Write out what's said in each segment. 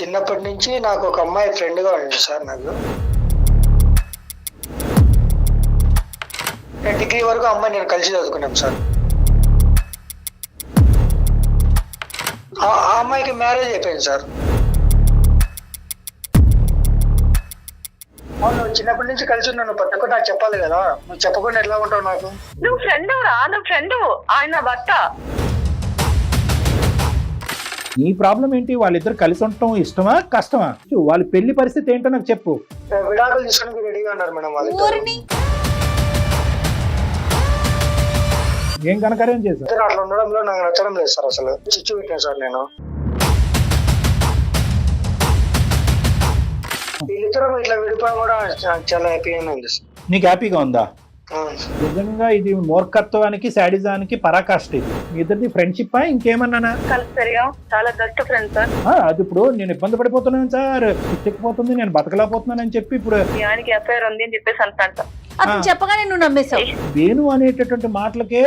చిన్నప్పటి నుంచి నాకు ఒక అమ్మాయి ఫ్రెండ్గా ఉంది సార్. నాకు డిగ్రీ వరకు అమ్మాయి నేను కలిసి చదువుకున్నాం సార్. ఆ అమ్మాయికి మ్యారేజ్ అయిపోయింది సార్. నువ్వు చిన్నప్పటి నుంచి కలిసి ఉన్నాను, ప్రతి ఒక్కటి నాకు చెప్పాలి కదా. నువ్వు చెప్పకుండా ఎట్లా ఉంటావు నాకు? నువ్వు ఫ్రెండ్ రా, నువ్వు ఫ్రెండ్, ఆయన భర్త. నీ ప్రాబ్లం ఏంటి? వాళ్ళిద్దరు కలిసి ఉండటం ఇష్టమా కష్టమా? వాళ్ళ పెళ్లి పరిస్థితి ఏంటో నాకు చెప్పు. విడాకులు తీసుకోవడానికి రెడీగా ఉన్నారు మేడం వాళ్ళు. ఏం కనకార్యం చేశారు? అట్లా ఉండడంలో నాకు నచ్చడం లేదు సార్. అసలు చిచ్చు పెట్టాను సార్ నేను. వీళ్ళిద్దరం ఇట్లా విడిపోవడం కూడా నాకు చాలా హ్యాపీగా ఉంది సార్. నీకు హ్యాపీగా ఉందా? నిజంగా ఇది మూర్ఖత్వానికి శాడిజానికి పరాకాష్ట. ఇది మీ ఇద్దరిది ఫ్రెండ్షిప్ ఇంకేమన్నానా? కలిసిగా చాలా బెస్ట్ ఫ్రెండ్ సార్. అది ఇప్పుడు నేను ఇబ్బంది పడిపోతున్నాను సార్, చెక్కిపోతుంది, నేను బతకలేకపోతున్నానని చెప్పి ఇప్పుడు ఆయనకి ఎఫ్ఐఆర్ ఉంది అని చెప్పేసి అంటాడు. అతను చెప్పగానే నువ్వు నమ్మేశావు. వేణు అనేటటువంటి మాటలకే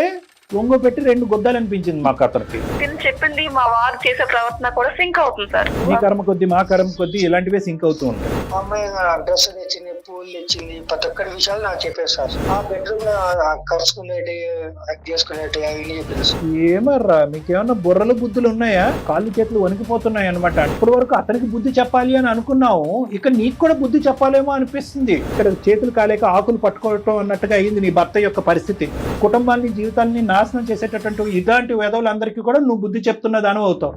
ఒంగో పెట్టి 2 గుద్దాలు అనిపించింది మాకు అతనికి. తిని చెప్పింది మా వారు చేసే ప్రవర్తన కూడా సింక్ అవుతుంది సార్. మీ కర్మ కొద్ది మా కర్మ కొద్ది ఇలాంటివే సింక్ అవుతూ ఉంటాయి. మా అమ్మాయి డ్రెస్ తెచ్చింది, పూలు తెచ్చింది, ప్రతి ఒక్కరి విషయాలు నాకు చెప్పారు సార్. ఆ బెడ్రూమ్ లో కలుసుకునేటి, చేసుకునేటి అవి చెప్పారు సార్. ఏమర్రా మీకేమన్నా బుర్రలు బుద్ధులు ఉన్నాయా? కాళ్ళు చేతులు వణికిపోతున్నాయి అనమాట. ఇప్పటి వరకు అతనికి బుద్ధి చెప్పాలి అని అనుకున్నావు, ఇక నీకు కూడా బుద్ధి చెప్పాలేమో అనిపిస్తుంది. ఇక్కడ చేతులు కాలేక ఆకులు పట్టుకోవటం అన్నట్టుగా అయింది నీ భర్త యొక్క పరిస్థితి. కుటుంబాన్ని జీవితాన్ని నాశనం చేసేటటువంటి ఇలాంటి వేదవులందరికీ కూడా నువ్వు బుద్ధి చెప్తున్న దాని అవుతావు.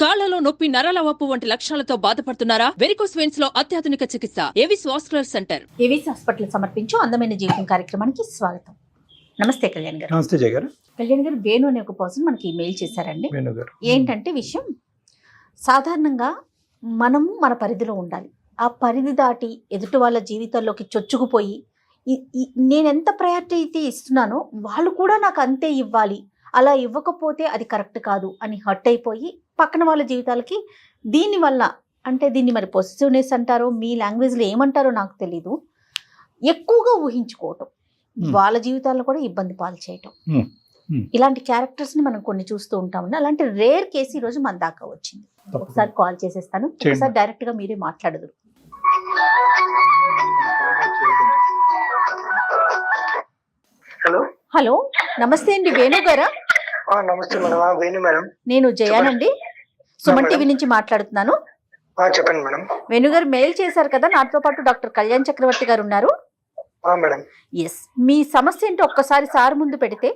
కాళ్లలో నొప్పి, నరాల వాపు వంటి లక్షణాలతో బాధపడుతున్నారా? వెరికోస్ వెయిన్స్ లో అత్యాధునిక చికిత్స Avis vascular centre. Avis hospital సమర్పించు అందమైన జీవితం కార్యక్రమానికి స్వాగతం. నమస్తే కళ్యాణ్ గారు. నమస్తే జయ గారు. కళ్యాణ్ గారు, వేణు అనే ఒక పర్సన్ మనకి ఇమెయిల్ చేశారండి. వేణు గారు, ఏంటంటే విషయం, సాధారణంగా మనము మన పరిధిలో ఉండాలి. ఆ పరిధి దాటి ఎదుటి వాళ్ళ జీవితాల్లోకి చొచ్చుకుపోయి నేను ఎంత ప్రయారిటీ ఇస్తున్నానో వాళ్ళు కూడా నాకు అంతే ఇవ్వాలి, అలా ఇవ్వకపోతే అది కరెక్ట్ కాదు అని హర్ట్ అయిపోయి పక్కన వాళ్ళ జీవితాలకి దీనివల్ల, అంటే దీన్ని మరి పొసెసివ్నెస్ అంటారో మీ లాంగ్వేజ్లో ఏమంటారో నాకు తెలీదు, ఎక్కువగా ఊహించుకోవటం, వాళ్ళ జీవితాల్లో కూడా ఇబ్బంది పాలు చేయటం, ఇలాంటి క్యారెక్టర్స్ని మనం కొన్ని చూస్తూ ఉంటామండి. అలాంటి రేర్ కేసు ఈరోజు మన దాకా వచ్చింది. ఒకసారి కాల్ చేసేస్తాను, ఒకసారి డైరెక్ట్గా మీరే మాట్లాడదురు. హలో హలో, నమస్తే అండి, వేణు గారా? నమస్తే మేడం. వేణు మేడం. నేను జయానండి, సుమన్ టీవీ నుంచి మాట్లాడుతున్నాను. చెప్పండి మేడం. వేణు గారు మెయిల్ చేశారు కదా, నాతో పాటు డాక్టర్ కళ్యాణ్ చక్రవర్తి గారు ఉన్నారు. మేడం. ఎస్, మీ సమస్య ఏంటో ఒక్కసారి సార్ ముందు పెడితే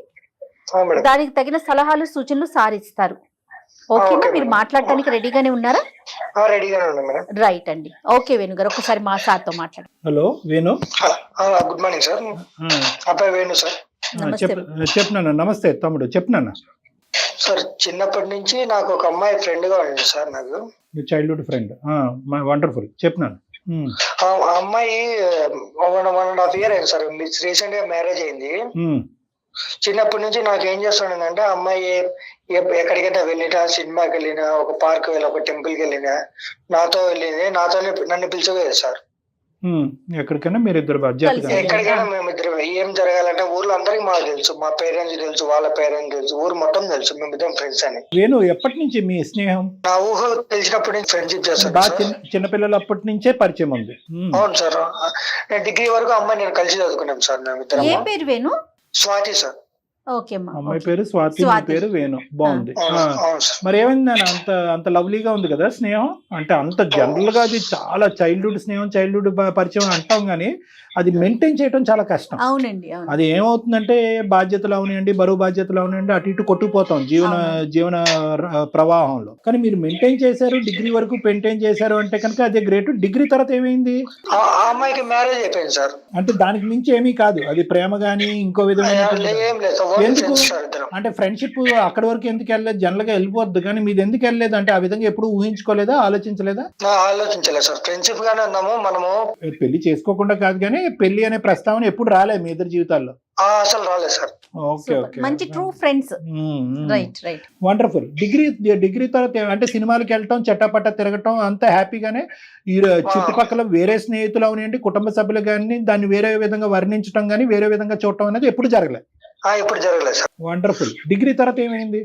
దానికి తగిన సలహాలు సూచనలు సార్ ఇస్తారు. ఓకేనా? మీరు మాట్లాడటానికి రెడీగానే ఉన్నారా? రెడీగానే ఉన్నా మేడం. రైట్ అండి. ఓకే వేణు గారు, ఒక్కసారి మా సార్తో మాట్లాడండి. Hello Venu. Good morning sir. అబ్బాయి వేణు సార్. చెప్పినాను. నమస్తే తమ్ముడు, చెప్పినాను సార్. చిన్నప్పటి నుంచి నాకు ఒక అమ్మాయి ఫ్రెండ్గా ఉంది సార్. నాకు చైల్డ్హుడ్ ఫ్రెండ్. వండర్ఫుల్. చెప్పినాను. ఆ అమ్మాయి 1.5 year అయింది సార్. రీసెంట్ గా మ్యారేజ్ అయింది. చిన్నప్పటి నుంచి నాకు ఏం చేస్తుండే, అమ్మాయి ఎక్కడికైనా వెళ్ళినా, సినిమాకి వెళ్ళినా, ఒక పార్క్ వెళ్ళినా, ఒక టెంపుల్కి వెళ్ళినా నాతో వెళ్ళింది, నాతోనే నన్ను పిలిచిపోయేది సార్. ఎక్కడికైనా మీరిద్దరు ఎక్కడికైనా మేమిద్దరం. ఏం జరగాలంటే ఊర్లో అందరికి మాకు తెలుసు, మా పేరెంట్స్ తెలుసు, వాళ్ళ పేరెంట్స్ తెలుసు, ఊరు మొత్తం తెలుసు, మేమిద్దరం ఫ్రెండ్స్ అని. వేణు, ఎప్పటి నుంచి మీ స్నేహం? నా ఊహ తెలిసినప్పటి నుంచి ఫ్రెండ్షిప్ చేస్తాను. చిన్నపిల్లలు అప్పటి నుంచే పరిచయం ఉంది. అవును సార్. నేను డిగ్రీ వరకు అమ్మాయి నేను కలిసి చదువుకున్నాం సార్. మేమిద్దరం. ఏ పేరు వేణు? స్వాతి సార్. అమ్మాయి పేరు స్వాతి, పేరు వేణు. బాగుంది. మరి ఏమైంది? అంత లవ్లీగా ఉంది కదా స్నేహం. అంటే అంత జనరల్ గా అది చాలా చైల్డ్హుడ్ స్నేహం, చైల్డ్హుడ్ పరిచయం అంటాం, కానీ అది మెయింటైన్ చేయడం చాలా కష్టం. అవునండి. అది ఏమవుతుందంటే బాధ్యతలు అవనివ్వండి, బరువు బాధ్యతలు అవనివ్వండి, అటు ఇటు కొట్టుకుపోతాం జీవన ప్రవాహంలో. కానీ మీరు మెయింటైన్ చేశారు, డిగ్రీ వరకు మెయింటైన్ చేశారు అంటే కనుక అదే గ్రేట్. డిగ్రీ తర్వాత ఏమైంది? ఆ అమ్మాయికి మ్యారేజ్ అయిపోయింది సార్. అంటే దానికి మించి ఏమీ కాదు, అది ప్రేమ గానీ ఇంకో విధమైన ఎందుకు అంటే ఫ్రెండ్షిప్ అక్కడి వరకు ఎందుకు వెళ్ళలేదు? జనరల్ గా వెళ్ళిపోద్దు, కానీ మీది ఎందుకు వెళ్ళలేదు? అంటే ఆ విధంగా ఎప్పుడు ఊహించుకోలేదా, ఆలోచించలేదా? ఆలోచించలేదు సార్. ఫ్రెండ్షిప్ గానే ఉన్నాము మనము. పెళ్లి చేసుకోకుండా కాదు, కానీ పెళ్లి అనే ప్రస్తావన ఎప్పుడు రాలే మీ ఇద్దరు జీవితాల్లో? అసలు రాలేదు సార్. ఓకే ఓకే, మంచి true friends. Right right, wonderful. Degree తర్వాత అంటే సినిమాలకు వెళ్ళటం, చట్టపట్ట తిరగటం అంతా హ్యాపీగానే. ఈ చుట్టుపక్కల వేరే స్నేహితులు అవనండి, కుటుంబ సభ్యులు కానీ దాన్ని వేరే విధంగా వర్ణించడం కానీ వేరే విధంగా చూడటం అనేది ఎప్పుడు జరగలేదు? ఎప్పుడు జరగలేదు సార్. వండర్ఫుల్. డిగ్రీ తర్వాత ఏమైంది?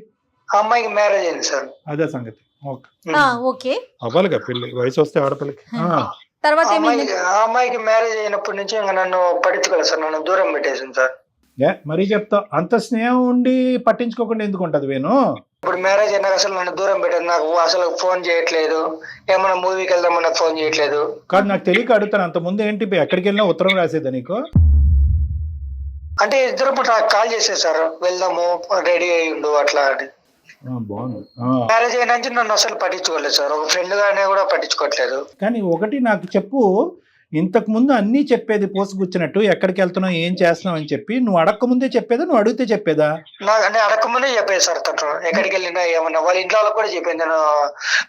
అమ్మాయికి మ్యారేజ్ అయింది సార్. అదే సంగతి. ఓకే ఓకే, అవ్వాలిగా పెళ్లి, వయసు వస్తే ఆడపిల్లకి. తర్వాత అమ్మాయికి మ్యారేజ్ అయినప్పటి నుంచి ఇంకా నన్ను పట్టించుకోలేదు సార్, నన్ను దూరం పెట్టేసింది సార్. మరీ చెప్తా, అంత స్నేహం ఉండి పట్టించుకోకుండా ఎందుకు ఉంటది వేణు? ఇప్పుడు మ్యారేజ్ అయినాక అసలు నన్ను దూరం పెట్టారు, నాకు అసలు ఫోన్ చేయట్లేదు, ఏమన్నా మూవీకి వెళ్దామన్నా ఫోన్ చేయట్లేదు. కాదు, నాకు తెలియక అడుగుతాను, అంత ముందు ఏంటి ఎక్కడికి వెళ్ళినా ఉత్తరం రాసేదా నీకు? అంటే ఇద్దరు నాకు కాల్ చేసేది సార్, వెళ్దాము రెడీ అయ్యి ఉండు అట్లా అని. బాగుంది. మ్యారేజ్ అయినా నుంచి నన్ను అసలు పట్టించుకోలేదు సార్, ఒక ఫ్రెండ్ గానే కూడా పట్టించుకోవట్లేదు. కానీ ఒకటి నాకు చెప్పు, ఇంతకు ముందు అన్ని చెప్పేది పోసుగుచ్చినట్టు, ఎక్కడికి వెళ్తున్నావు ఏం చేస్తున్నావు అని చెప్పి, నువ్వు అడక్క ముందే చెప్పేదా నువ్వు అడిగితే చెప్పేదా? నేను అడక్క ముందే చెప్పేది సార్ తను, ఎక్కడికి వెళ్ళినా ఏమన్నా వాళ్ళ ఇంట్లో వాళ్ళకి కూడా చెప్పేది నేను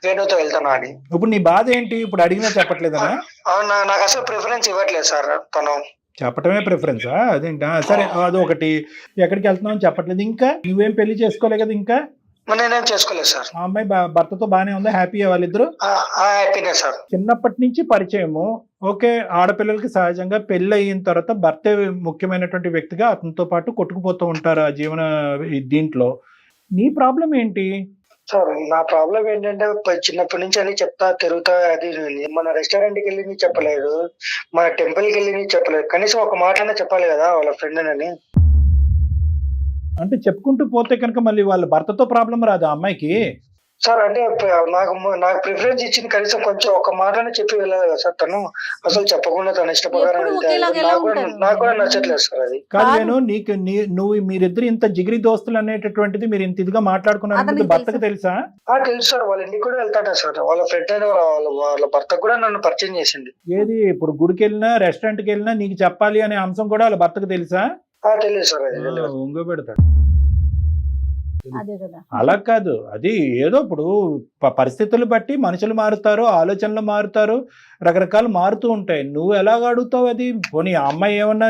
వేణుతో వెళ్తాను అని. ఇప్పుడు నీ బాధ ఏంటి? ఇప్పుడు అడిగినా చెప్పట్లేదా? నాకు అసలు ప్రిఫరెన్స్ ఇవ్వట్లేదు సార్ తను. చెప్పటమే ప్రిఫరెన్సా? అదేంటా? సరే, అదొకటి. ఎక్కడికి వెళ్తున్నావు అని చెప్పట్లేదు. ఇంకా నువ్వేం పెళ్లి చేసుకోలే కదా ఇంకా? నేనేం చేసుకోలేదు సార్. ఆ అమ్మాయి భర్తతో బానే ఉందా? హ్యాపీయా వాళ్ళిద్దరు? హ్యాపీనే సార్. చిన్నప్పటి నుంచి పరిచయము. ఓకే, ఆడపిల్లలకి సహజంగా పెళ్లి అయిన తర్వాత భర్తే ముఖ్యమైనటువంటి వ్యక్తిగా అతనితో పాటు కొట్టుకుపోతూ ఉంటారు ఆ జీవన దీంట్లో. నీ ప్రాబ్లం ఏంటి? సార్ నా ప్రాబ్లం ఏంటంటే చిన్నప్పటి నుంచి అని చెప్తా తిరుగుతా, అది మన రెస్టారెంట్కి వెళ్ళి చెప్పలేదు, మన టెంపుల్కి వెళ్ళి చెప్పలేదు, కనీసం ఒక మాటనే చెప్పాలి కదా వాళ్ళ ఫ్రెండ్ అని. అంటే చెప్పుకుంటూ పోతే కనుక మళ్ళీ వాళ్ళ భర్తతో ప్రాబ్లం రాదు ఆ అమ్మాయికి? సార్ అంటే నాకు ప్రిఫరెన్స్ ఇచ్చింది, కనీసం కొంచెం ఒక మాటనే చెప్పి వెళ్ళాలి కదా సార్ తను. అసలు చెప్పకుండా తను ఇష్టప్రకారం నాకు కూడా నచ్చట్లేదు సార్ అది. కాదు నేను నువ్వు మీరిద్దరు ఇంత జిగిరి దోస్తులు అనేటటువంటిది మీరు ఇంత ఇదిగా మాట్లాడుకున్నారు భర్తకు తెలుసా? తెలుసు సార్, వాళ్ళ ఇంటికి కూడా వెళ్తాడా సార్, వాళ్ళ ఫ్రెండ్ అని వాళ్ళ భర్త కూడా నన్ను పరిచయం చేసింది. ఏది ఇప్పుడు గుడికి వెళ్ళినా రెస్టారెంట్కి వెళ్ళినా నీకు చెప్పాలి అనే అంశం కూడా వాళ్ళ భర్తకు తెలుసా? తెలియదు సార్. ఉంగ పెడతాడు. అలా కాదు, అది ఏదో ఇప్పుడు పరిస్థితులు బట్టి మనుషులు మారుతారు, ఆలోచనలు మారుతారు, రకరకాలు మారుతూ ఉంటాయి. నువ్వు ఎలాగ అడుగుతావు అది? పోనీ ఆ అమ్మాయి ఏమన్నా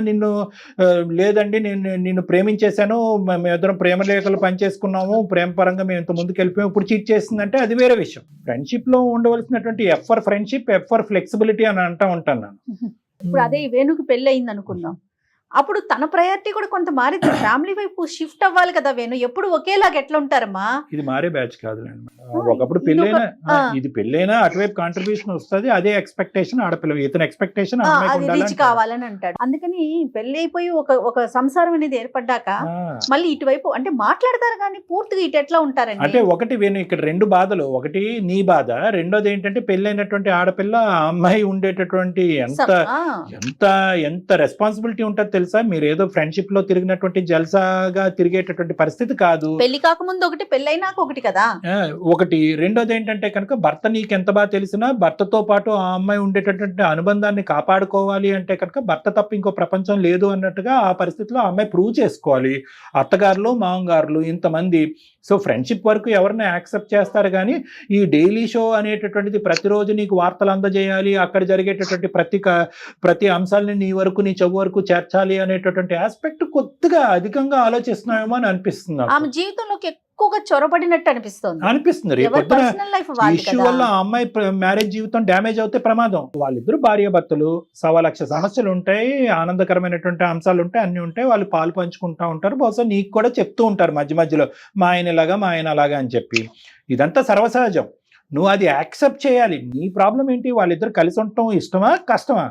లేదండి నిన్ను ప్రేమించేశాను, మేమిద్దరం ప్రేమ లేఖలు పనిచేసుకున్నాము, ప్రేమ పరంగా మేము ఇంత ముందుకు వెళ్ళిపోయాము, ఇప్పుడు చీట్ చేసిందంటే అది వేరే విషయం. ఫ్రెండ్షిప్ లో ఉండవలసినటువంటి F for friendship, F for flexibility అని అంటూ ఉంటాను నేను. ఇప్పుడు అదే వేణుకి పెళ్లి అయింది అనుకుందాం, అప్పుడు తన ప్రయారిటీ కూడా కొంత మారింది, ఫ్యామిలీ వైపు షిఫ్ట్ అవ్వాలి కదా వేణు. ఎప్పుడు ఒకేలాగా ఎట్లా ఉంటారమ్మా? ఇది మారే బ్యాచ్ కాదులేండి. ఒకప్పుడు పెళ్ళైనా ఇది పెళ్ళైనా అటువైపు కాంట్రిబ్యూషన్ వస్తుంది, అదే ఎక్స్పెక్టేషన్ ఆడపిల్ల, ఇతని ఎక్స్పెక్టేషన్ రీచ్ కావాలని అంటాడు. అందుకని పెళ్లి అయిపోయి ఒక సంసారం అనేది ఏర్పడ్డాక మళ్ళీ ఇటువైపు అంటే మాట్లాడతారు కానీ పూర్తిగా ఇటు ఎట్లా ఉంటారండి? అంటే ఒకటి వేణు ఇక్కడ రెండు బాధలు, ఒకటి నీ బాధ, రెండోది ఏంటంటే పెళ్ళైనటువంటి ఆడపిల్ల ఆ అమ్మాయి ఉండేటటువంటి ఎంత రెస్పాన్సిబిలిటీ ఉంటుంది తెలుసా? మీరు ఏదో ఫ్రెండ్షిప్ లో తిరిగినటువంటి జల్సాగా తిరిగేటటువంటి పరిస్థితి కాదు. పెళ్లి కాకముందు ఒకటి, పెళ్ళైనాక ఒకటి కదా. ఒకటి. రెండోది ఏంటంటే కనుక భర్త నీకు ఎంత బాగా తెలిసినా భర్తతో పాటు ఆ అమ్మాయి ఉండేటటువంటి అనుబంధాన్ని కాపాడుకోవాలి అంటే కనుక భర్త తప్ప ఇంకో ప్రపంచం లేదు అన్నట్టుగా ఆ పరిస్థితిలో ఆ అమ్మాయి ప్రూవ్ చేసుకోవాలి. అత్తగారులు మామగారులు ఇంతమంది. సో ఫ్రెండ్షిప్ వరకు ఎవరిని యాక్సెప్ట్ చేస్తారు కానీ ఈ డైలీ షో అనేటటువంటిది ప్రతిరోజు నీకు వార్తలు అందజేయాలి, అక్కడ జరిగేటటువంటి ప్రతి అంశాలని నీ వరకు నీ చెవు వరకు చేర్చాలి అనేటటువంటి ఆస్పెక్ట్ కొద్దిగా అధికంగా ఆలోచిస్తున్నామేమో అని అనిపిస్తుంది. ఆమె జీవితంలోకి ఎక్కువగా చొరబడినట్టు అనిపిస్తుంది. రేపు ఇష్యూ వల్ల ఆ అమ్మాయి మ్యారేజ్ జీవితం డ్యామేజ్ అవుతే ప్రమాదం. వాళ్ళిద్దరు భార్యాభర్తలు, 1,00,000 సమస్యలు ఉంటాయి, ఆనందకరమైనటువంటి అంశాలు ఉంటాయి, అన్ని ఉంటాయి, వాళ్ళు పాలు పంచుకుంటా ఉంటారు. బహుశా నీకు కూడా చెప్తూ ఉంటారు మధ్య మధ్యలో మా ఆయన ఇలాగా మా ఆయన అలాగా అని చెప్పి. ఇదంతా సర్వసహజం, నువ్వు అది యాక్సెప్ట్ చేయాలి. నీ ప్రాబ్లం ఏంటి? వాళ్ళిద్దరు కలిసి ఉండటం ఇష్టమా కష్టమా?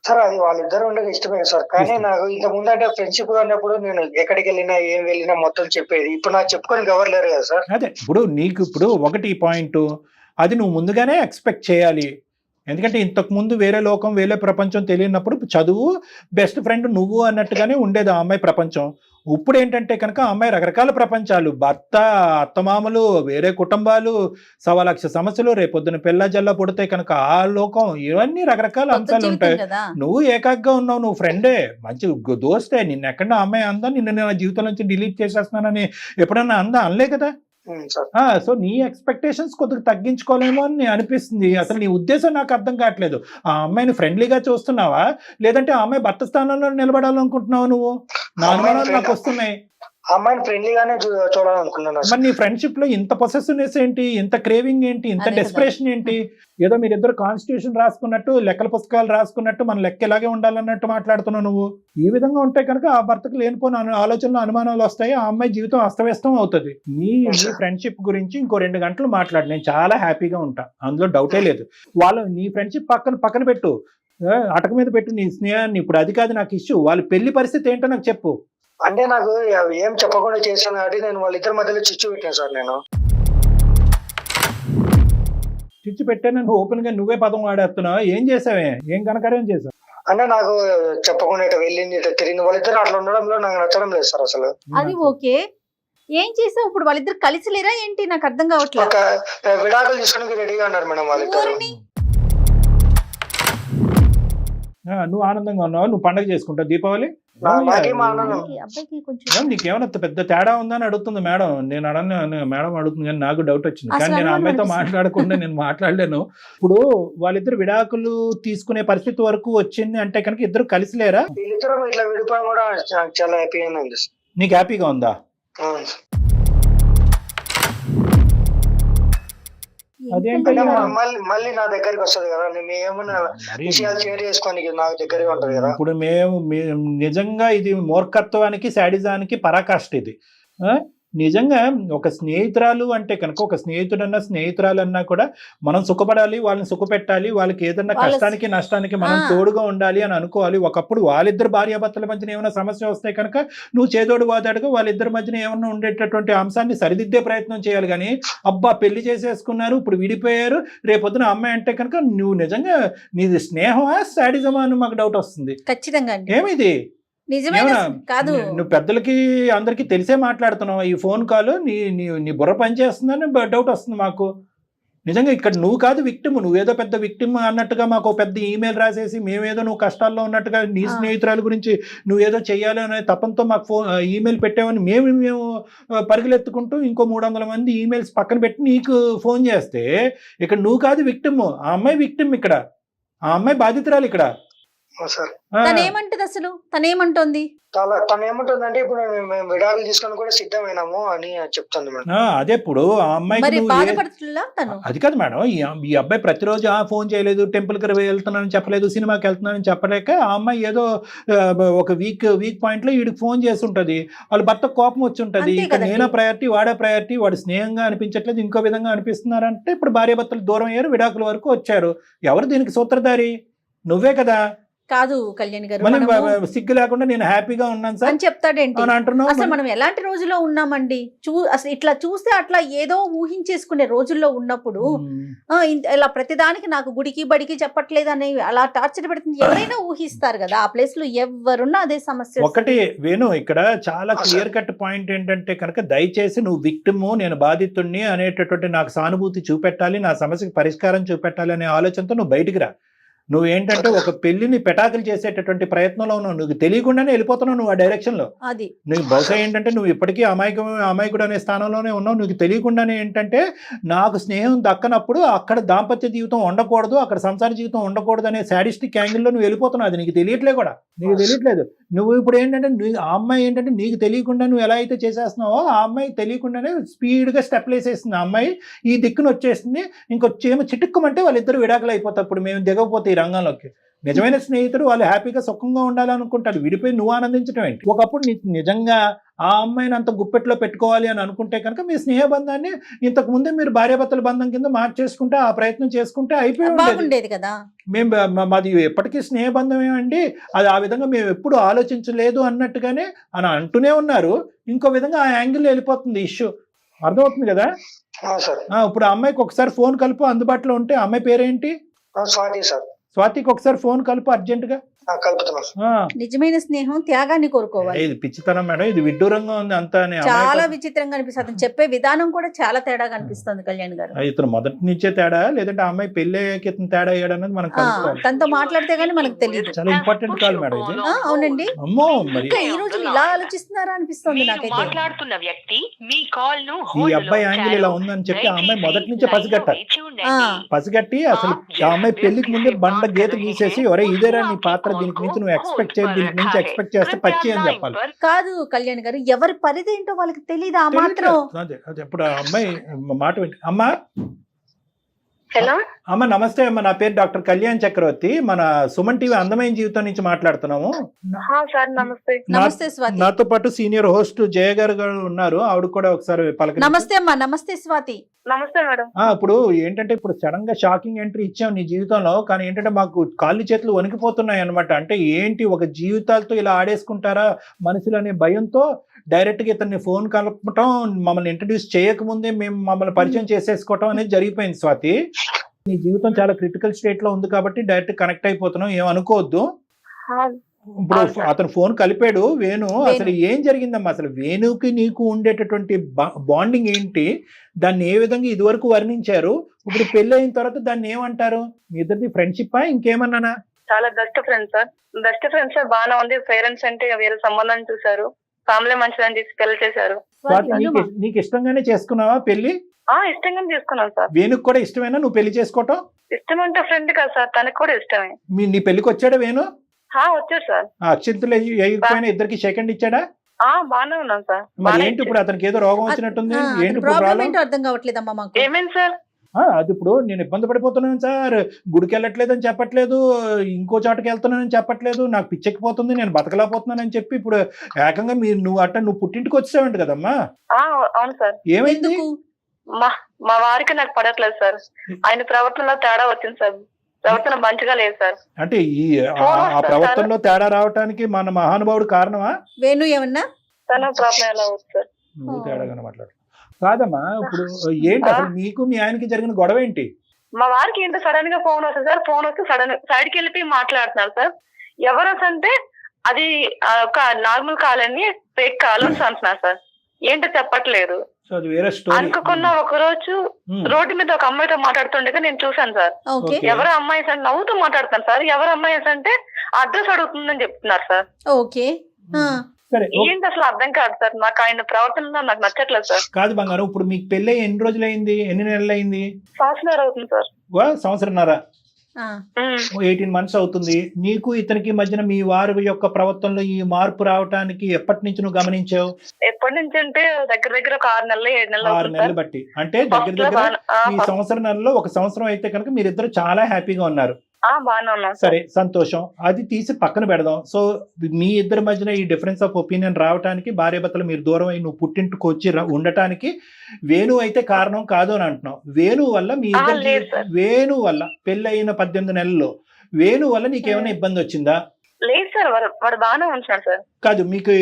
సార్ అది వాళ్ళిద్దరు ఉండేది ఇష్టమే సార్, కానీ నాకు ఇంత ముందు అంటే ఫ్రెండ్షిప్ ఉన్నప్పుడు నేను ఎక్కడికి వెళ్ళినా ఏం వెళ్ళినా మొత్తం చెప్పేది. ఇప్పుడు నాకు చెప్పుకొని ఎవరు లేరు కదా సార్. అదే ఇప్పుడు నీకు ఇప్పుడు ఒకటి పాయింట్, అది నువ్వు ముందుగానే ఎక్స్పెక్ట్ చేయాలి. ఎందుకంటే ఇంతకు ముందు వేరే లోకం వేరే ప్రపంచం తెలియనప్పుడు చదువు బెస్ట్ ఫ్రెండ్ నువ్వు అన్నట్టుగానే ఉండేది ఆ అమ్మాయి ప్రపంచం. ఇప్పుడు ఏంటంటే కనుక ఆ అమ్మాయి రకరకాల ప్రపంచాలు, భర్త, అత్తమామలు, వేరే కుటుంబాలు, 1,00,000 సమస్యలు, రేపొద్దున పిల్ల జల్ల పుడితే కనుక ఆ లోకం, ఇవన్నీ రకరకాల అంశాలు ఉంటాయి. నువ్వు ఏకాగ్గా ఉన్నావు, నువ్వు ఫ్రెండే, మంచి దోస్తే, నిన్న ఎక్కడ అమ్మాయి అందా నిన్ను నా జీవితం నుంచి డిలీట్ చేసేస్తున్నానని ఎప్పుడన్నా అందా? అనలే కదా. సార్. సో నీ ఎక్స్పెక్టేషన్స్ కొద్దిగా తగ్గించుకోలేమో అని అనిపిస్తుంది. అసలు నీ ఉద్దేశం నాకు అర్థం కావట్లేదు. ఆ అమ్మాయిని ఫ్రెండ్లీగా చూస్తున్నావా, లేదంటే ఆ అమ్మాయి భర్త స్థానంలో నిలబడాలనుకుంటున్నావు? నువ్వు నా అనుమానాలు నాకు వస్తున్నాయి. అమ్మాయిని ఫ్రెండ్లీగానే చూడాలనుకున్నాను. మరి నీ ఫ్రెండ్షిప్ లో ఇంత పొసెసివ్నెస్ ఏంటి, ఇంత క్రేవింగ్ ఏంటి, ఇంత డెస్పరేషన్ ఏంటి? ఏదో మీరిద్దరు కాన్స్టిట్యూషన్ రాసుకున్నట్టు, లెక్కల పుస్తకాలు రాసుకున్నట్టు మన లెక్క ఇలాగే ఉండాలన్నట్టు మాట్లాడుతున్నావు నువ్వు. ఈ విధంగా ఉంటే కనుక ఆ భర్తకు లేనిపోయిన ఆలోచనలు, అనుమానాలు వస్తాయి. ఆ అమ్మాయి జీవితం అస్తవ్యస్తం అవుతుంది. నీ ఫ్రెండ్షిప్ గురించి ఇంకో 2 గంటలు మాట్లాడు, నేను చాలా హ్యాపీగా ఉంటా, అందులో డౌటే లేదు. వాళ్ళు నీ ఫ్రెండ్షిప్ పక్కన పెట్టు, అటక మీద పెట్టు నీ స్నేహాన్ని. ఇప్పుడు అది కాదు నాకు ఇష్యూ. వాళ్ళ పెళ్లి పరిస్థితి ఏంటో నాకు చెప్పు. అంటే నాకు ఏం చెప్పకుండా చేశాను కాబట్టి నేను వాళ్ళిద్దరి మధ్యలో చిచ్చు పెట్టాను సార్. నేను చిచ్చు పెట్టాను, నువ్వు ఓపెన్ గా నువ్వే పదం వాడేస్తున్నావు. ఏం చేసావే, ఏం కనకార్యం చేసావు? అంటే నాకు చెప్పకుండా ఇట్లా వెళ్ళింది, ఇట్లా తిరిగింది. వాళ్ళిద్దరు అట్లా ఉండడంలో నాకు నచ్చడం లేదు సార్ అసలు. అది ఓకే, ఏం చేసావు? ఇప్పుడు వాళ్ళిద్దరు కలిసి లేరా ఏంటి? నాకు అర్థం కావట్లేదు. ఒక విడాకులు తీసుకోవడానికి రెడీగా ఉన్నారు మేడం వాళ్ళిద్దరు. నువ్వు ఆనందంగా ఉన్నావు, నువ్వు పండగ చేసుకుంటావు దీపావళి. అబ్బాయికి కొంచెం నీకేమైనా పెద్ద తేడా ఉందని అడుగుతుంది మేడం. నేను అడగను, మేడం అడుగుతుంది, కానీ నాకు డౌట్ వచ్చింది. కానీ నేను అమ్మాయితో మాట్లాడకుండా నేను మాట్లాడలేను. ఇప్పుడు వాళ్ళిద్దరు విడాకులు తీసుకునే పరిస్థితి వరకు వచ్చింది అంటే కనుక ఇద్దరు కలిసి లేరా? వీళ్ళిద్దరు ఇట్లా విడిపోవడం కూడా చాలా హ్యాపీగా ఉంది. నీకు హ్యాపీగా ఉందా? మళ్ళీ నా దగ్గరికి వస్తుంది కదా, మేము ఏమన్నా విషయాలు షేర్ చేసుకోనికి నాకు దగ్గరగా ఉంటది కదా. ఇప్పుడు మేము నిజంగా ఇది మూర్ఖత్వానికి, శాడిజానికి పరాకాష్ట ఇది. నిజంగా ఒక స్నేహితురాలు అంటే కనుక, ఒక స్నేహితుడన్నా స్నేహితురాలు అన్నా కూడా మనం సుఖపడాలి, వాళ్ళని సుఖపెట్టాలి, వాళ్ళకి ఏదన్నా కష్టానికి నష్టానికి మనం తోడుగా ఉండాలి అని అనుకోవాలి. ఒకప్పుడు వాళ్ళిద్దరు భార్యాభర్తల మధ్యన ఏమైనా సమస్య వస్తే కనుక నువ్వు చేదోడు వాదాడుగా వాళ్ళిద్దరి మధ్యన ఏమన్నా ఉండేటటువంటి అంశాన్ని సరిదిద్దే ప్రయత్నం చేయాలి. కానీ అబ్బా పెళ్లి చేసేసుకున్నారు, ఇప్పుడు విడిపోయారు, రేపొద్దున అమ్మాయి అంటే కనుక నువ్వు నిజంగా నీది స్నేహమా శాడిజమా అని మాకు డౌట్ వస్తుంది. ఖచ్చితంగా ఏమిది కాదు, నువ్వు పెద్దలకి అందరికి తెలిసే మాట్లాడుతున్నావు. ఈ ఫోన్ కాల్ నీ బుర్ర పనిచేస్తుందని డౌట్ వస్తుంది మాకు. నిజంగా ఇక్కడ నువ్వు కాదు విక్టిమ్, నువ్వేదో పెద్ద విక్టిమ్ అన్నట్టుగా మాకు పెద్ద ఈమెయిల్ రాసేసి మేమేదో నువ్వు కష్టాల్లో ఉన్నట్టుగా నీ స్నేహితురాల గురించి నువ్వేదో చెయ్యాలి అనే తపంతో మాకు ఈమెయిల్ పెట్టామని మేము పరుగులెత్తుకుంటూ ఇంకో 300 మంది ఈమెయిల్స్ పక్కన పెట్టి నీకు ఫోన్ చేస్తే ఇక్కడ నువ్వు కాదు విక్టిమ్, ఆ అమ్మాయి విక్టిమ్, ఇక్కడ ఆ అమ్మాయి బాధితురాలు. ఇక్కడ తనేమంటది అసలు? తనేమంటోంది? తను ఏమంటుందంటే ఇప్పుడు మేము విడాకులు తీసుకొని కూడా సిద్ధమైనాము అని చెప్తుంది మేడం. అదే ఇప్పుడు ఆ అమ్మాయి అది కాదు మేడం, ఈ అబ్బాయి ప్రతిరోజు ఫోన్ చేయలేదు, టెంపుల్ కి వెళ్తున్నానని చెప్పలేదు, సినిమాకి వెళ్తున్నానని చెప్పలేక ఆ అమ్మాయి ఏదో ఒక వీక్ పాయింట్ లో వీడికి ఫోన్ చేసి ఉంటది. వాళ్ళ భర్త కోపం వచ్చి ఉంటది. ఇక నేనా ప్రయారిటీ, వాడే ప్రయారిటీ, వాడు స్నేహంగా అనిపించట్లేదు, ఇంకో విధంగా అనిపిస్తున్నారంటే ఇప్పుడు భార్యాభర్తలు దూరం అయ్యారు, విడాకుల వరకు వచ్చారు. ఎవరు దీనికి సూత్రధారి? నువ్వే కదా. కాదు కళ్యాణ్ గారు, సిగ్గు లేకుండా నేను హ్యాపీగా ఉన్నాను సార్ అని చెప్తాడేంటి? అసలు మనం ఎలాంటి రోజుల్లో ఉన్నామండి? అసలు ఇట్లా చూస్తే అట్లా ఏదో ఊహించేసుకునే రోజుల్లో ఉన్నప్పుడు ఇలా ప్రతిదానికి నాకు గుడికి బడికి చెప్పట్లేదు అని అలా టార్చర్ పెడుతుంది. ఎవరైనా ఊహిస్తారు కదా, ఆ ప్లేస్ లో ఎవరున్నా అదే సమస్య. ఒకటి వేణు, ఇక్కడ చాలా క్లియర్ కట్ పాయింట్ ఏంటంటే కనుక దయచేసి నువ్వు విక్టిము, నేను బాధితుడిని అనేటటువంటి నాకు సానుభూతి చూపెట్టాలి, నా సమస్యకి పరిష్కారం చూపెట్టాలి అనే ఆలోచనతో నువ్వు బయటికి రా. నువ్వేంటంటే ఒక పెళ్లిని పెటాకులు చేసేటటువంటి ప్రయత్నంలో ఉన్నావు, నువ్వు తెలియకుండానే వెళ్ళిపోతున్నావు నువ్వు ఆ డైరెక్షన్ లో. నువ్వు బహుశా ఏంటంటే నువ్వు ఇప్పటికీ అమాయకుడు అనే స్థానంలోనే ఉన్నావు. నువ్వు తెలియకుండానే ఏంటంటే నాకు స్నేహం దక్కనప్పుడు అక్కడ దాంపత్య జీవితం ఉండకూడదు, అక్కడ సంసార జీవితం ఉండకూడదు అనే సాడిస్టిక్ యాంగిల్లో నువ్వు వెళ్ళిపోతున్నావు. అది నీకు తెలియట్లే కూడా, నీకు తెలియట్లేదు. నువ్వు ఇప్పుడు ఏంటంటే ఆ అమ్మాయి ఏంటంటే నీకు తెలియకుండా నువ్వు ఎలా అయితే చేసేస్తున్నావో ఆ అమ్మాయి తెలియకుండానే స్పీడ్గా స్టెప్లు వేసేస్తుంది. ఆ అమ్మాయి ఈ దిక్కును వచ్చేస్తుంది, ఇంకొచ్చేమో చిటుక్కుమంటే వాళ్ళిద్దరు విడాకులు అయిపోతారు. ఇప్పుడు మేము దిగకపోతే ఈ రంగంలోకి నిజమైన స్నేహితుడు వాళ్ళు హ్యాపీగా సుఖంగా ఉండాలనుకుంటారు. విడిపోయి నువ్వు ఆనందించడం ఏంటి? ఒకప్పుడు నిజంగా ఆ అమ్మాయిని అంత గుప్పెట్లో పెట్టుకోవాలి అని అనుకుంటే కనుక మీ స్నేహబంధాన్ని ఇంతకు ముందే మీరు భార్యాభర్తల బంధం కింద మార్చేసుకుంటే ఆ ప్రయత్నం చేసుకుంటే అయిపోయి కదా. మేము మాది ఎప్పటికీ స్నేహబంధం ఏమండి, అది ఆ విధంగా మేము ఎప్పుడు ఆలోచించలేదు అన్నట్టుగానే అని అంటూనే ఉన్నారు. ఇంకో విధంగా ఆ యాంగిల్లో వెళ్ళిపోతుంది ఇష్యూ. అర్థమవుతుంది కదా. ఇప్పుడు ఆ అమ్మాయికి ఒకసారి ఫోన్ కలుపు, అందుబాటులో ఉంటే. అమ్మాయి పేరేంటి? స్వాతి సార్. స్వాతికి ఒకసారి ఫోన్ కలుపు అర్జెంటుగా. కలుపుతున్నాం. నిజమైన స్నేహం త్యాగాన్ని కోరుకోవాలి. ఇది పిచ్చితనం మేడం, ఇది విడ్డూరంగా ఉంది అంతా. చాలా విచిత్రంగా అనిపిస్తుంది. అతను చెప్పే విధానం కూడా చాలా తేడా కనిపిస్తుంది కళ్యాణ్ గారు. ఇతను మొదటి నుంచే తేడా, లేదంటే ఆ అమ్మాయి పెళ్లి అయ్యాక ఇతను తేడా అయ్యాడు అన్నది మనకు తనతో మాట్లాడితే గానీ మనకు తెలియదు. చాలా ఇంపార్టెంట్ కాల్ మేడం ఇది. అవునండి. అమ్మో, మరి ఇంకా ఈ రోజు ఇలా ఆలోచిస్తున్నారా అనిపిస్తుంది నాకైతే. మాట్లాడుతున్న వ్యక్తి మీ కాల్ ను ఈ అబ్బాయి యాంగిల్ ఇలా ఉందని చెప్పి ఆ అమ్మాయి మొదటి నుంచే పసిగట్టి అసలు ఆ అమ్మాయి పెళ్లికి ముందే బండ గీత గీసేసి, ఒరే ఇదేరా నీ పాత్ర, దీనికి మించి నువ్వు ఎక్స్పెక్ట్ చేయాలి, దీనికి మించి ఎక్స్పెక్ట్ చేస్తే పచ్చి అని చెప్పాలి. కాదు కళ్యాణ్ గారు, ఎవరి పరిధి ఏంటో వాళ్ళకి తెలియదు ఆ మాత్రం. అదే ఇప్పుడు ఆ అమ్మాయి మాట వింటే. అమ్మా హలో అమ్మ నమస్తే అమ్మ, నా పేరు డాక్టర్ కళ్యాణ్ చక్రవర్తి, మన సుమన్ టీవీ అందమైన జీవితం నుంచి మాట్లాడుతున్నాము. సార్ నమస్తే. నమస్తే స్వాతి. నాతో పాటు సీనియర్ హోస్ట్ జయ గారు ఉన్నారు, ఆవిడ కూడా ఒకసారి పలక. నమస్తే అమ్మా. నమస్తే స్వాతి. నమస్తే మేడం. ఇప్పుడు ఏంటంటే, ఇప్పుడు సడన్ గా షాకింగ్ ఎంట్రీ ఇచ్చాం నీ జీవితంలో, కానీ ఏంటంటే మాకు కాళ్ళు చేతులు వణికిపోతున్నాయి అనమాట. అంటే ఏంటి, ఒక జీవితాలతో ఇలా ఆడేసుకుంటారా మనుషులు అనే భయంతో డైరెక్ట్ గా ఇతన్ని ఫోన్ కలపటం, మమ్మల్ని ఇంట్రడ్యూస్ చేయకముందే మేము మమ్మల్ని పరిచయం చేసేసుకోవటం అనేది జరిగిపోయింది. స్వాతి, నీ జీవితం చాలా క్రిటికల్ స్టేట్ లో ఉంది కాబట్టి డైరెక్ట్ కనెక్ట్ అయిపోతున్నాం, ఏమనుకోవద్దు. ఇప్పుడు అతను ఫోన్ కలిపాడు వేణు, అసలు ఏం జరిగిందమ్మా, అసలు వేణుకి నీకు ఉండేటటువంటి బాండింగ్ ఏంటి, దాన్ని ఏ విధంగా ఇదివరకు వర్ణించారు, ఇప్పుడు పెళ్లి అయిన తర్వాత దాన్ని ఏమంటారు, మీ ఇద్దరిది ఫ్రెండ్షిప్ ఇంకేమన్నానా? చాలా best friends sir. Best friends బాగానే ఉంది. పేరెంట్స్ అంటే వేరే సంబంధం చూసారు, ఫ్యామిలీ మంచిదని చెప్పి పెళ్లి చేశారు. నీకు ఇష్టంగానే చేసుకున్నావా పెళ్లి? ఇష్టంగానే చేసుకున్నాను సార్. వేణుకు కూడా ఇష్టమేనా నువ్వు పెళ్లి చేసుకోవటం? ఇష్టం అంటే ఫ్రెండ్ కదా సార్, తనకు కూడా ఇష్టమే. నీ పెళ్లికి వచ్చాడా వేణు? వచ్చారు సార్. అక్షంతలు వేయకపోయినా ఇద్దరికి సెకండ్ ఇచ్చాడా? బాగానే ఉన్నాను సార్. మరి ఏంటి ఇప్పుడు అతనికి ఏదో రోగం వచ్చినట్టుంది, ఏంటి అర్థం కావట్లేదమ్మా మాకు. ఏమైంది సార్? అది ఇప్పుడు నేను ఇబ్బంది పడిపోతున్నాను సార్, గుడికి వెళ్ళట్లేదని చెప్పట్లేదు, ఇంకో చోటకి వెళ్తున్నానని చెప్పట్లేదు, నాకు పిచ్చెక్కిపోతుంది, నేను బతకలేకపోతున్నానని చెప్పి ఇప్పుడు ఏకంగా నువ్వు పుట్టింటికి వచ్చావంట కదమ్మా? అవును సార్. ఏమైంది? మా వారికి నాకు పడట్లేదు సార్, ఆయన ప్రవర్తనలో తేడా వచ్చింది సార్, ప్రవర్తన మంచిగా లేదు సార్. అంటే ఆ ప్రవర్తనలో తేడా రావడానికి మన మహానుభావుడు కారణమా? వేణు ఏమన్నా తన ప్రాబ్లం ఎలా అవుతుంది సార్? నువ్వు తేడాగానే మాట్లాడు. కాదమ్మా, ఇప్పుడు ఏంటి అసలు మీకు మీ ఆయనకి జరిగిన గొడవ ఏంటి? మా వారికి ఏంటో సడన్ గా ఫోన్ వస్తుంది సార్, ఫోన్ వస్తే సడన్ సైడ్ కి వెళ్ళిపోయి మాట్లాడుతున్నారు సార్. ఎవరు అంటే అది ఒక నార్మల్ కాల్ అని ఫేక్ కాల్ అంటున్నారు సార్, ఏంటో చెప్పట్లేదు. అనుకోకుండా ఒక రోజు రోడ్డు మీద ఒక అమ్మాయితో మాట్లాడుతుండగా నేను చూసాను సార్. ఎవరు అమ్మాయి సార్ నవ్వుతూ మాట్లాడుతాను సార్, ఎవరు అమ్మాయి అంటే అడ్రస్ అడుగుతుందని చెప్తున్నారు సార్. ఓకే, ఏంటి అసలు అర్థం కాదు సార్, నాకు ఆయన ప్రవర్తన నాకు నచ్చట్లేదు సార్. కాదు బంగారం, ఇప్పుడు మీకు పెళ్ళి ఎన్ని రోజులు అయింది, ఎన్ని నెలలు అయింది? సంవత్సరం అవుతుంది సార్. సంవత్సరంన్నర, 18 months అవుతుంది. నీకు ఇతనికి మధ్యన మీ వారి యొక్క ప్రవర్తనలో ఈ మార్పు రావడానికి ఎప్పటి నుంచి నువ్వు గమనించావు? ఎప్పటి నుంచి అంటే దగ్గర దగ్గర ఒక 6 నెలలు 7 నెలలు. 6 నెలలు బట్టి అంటే దగ్గర దగ్గర ఈ సంవత్సరంలో 1 సంవత్సరం అయితే కనుక మీరిద్దరు చాలా హ్యాపీగా ఉన్నారు. సరే, సంతోషం. అది తీసి పక్కన పెడదాం. సో మీ ఇద్దరి మధ్యన ఈ డిఫరెన్స్ ఆఫ్ ఒపీనియన్ రావడానికి, భార్యాభర్తలు మీరు దూరం అయి నువ్వు పుట్టింటికి వచ్చి ఉండటానికి వేణు అయితే కారణం కాదు అని అంటున్నావు. వేణు వల్ల మీ ఇద్దరు, వేణు వల్ల పెళ్లి అయిన 18 నెలల్లో వేణు వల్ల నీకేమైనా ఇబ్బంది వచ్చిందా? లేదు సార్, వాడు బాగానే ఉంటున్నాడు సార్. కాదు, మీకు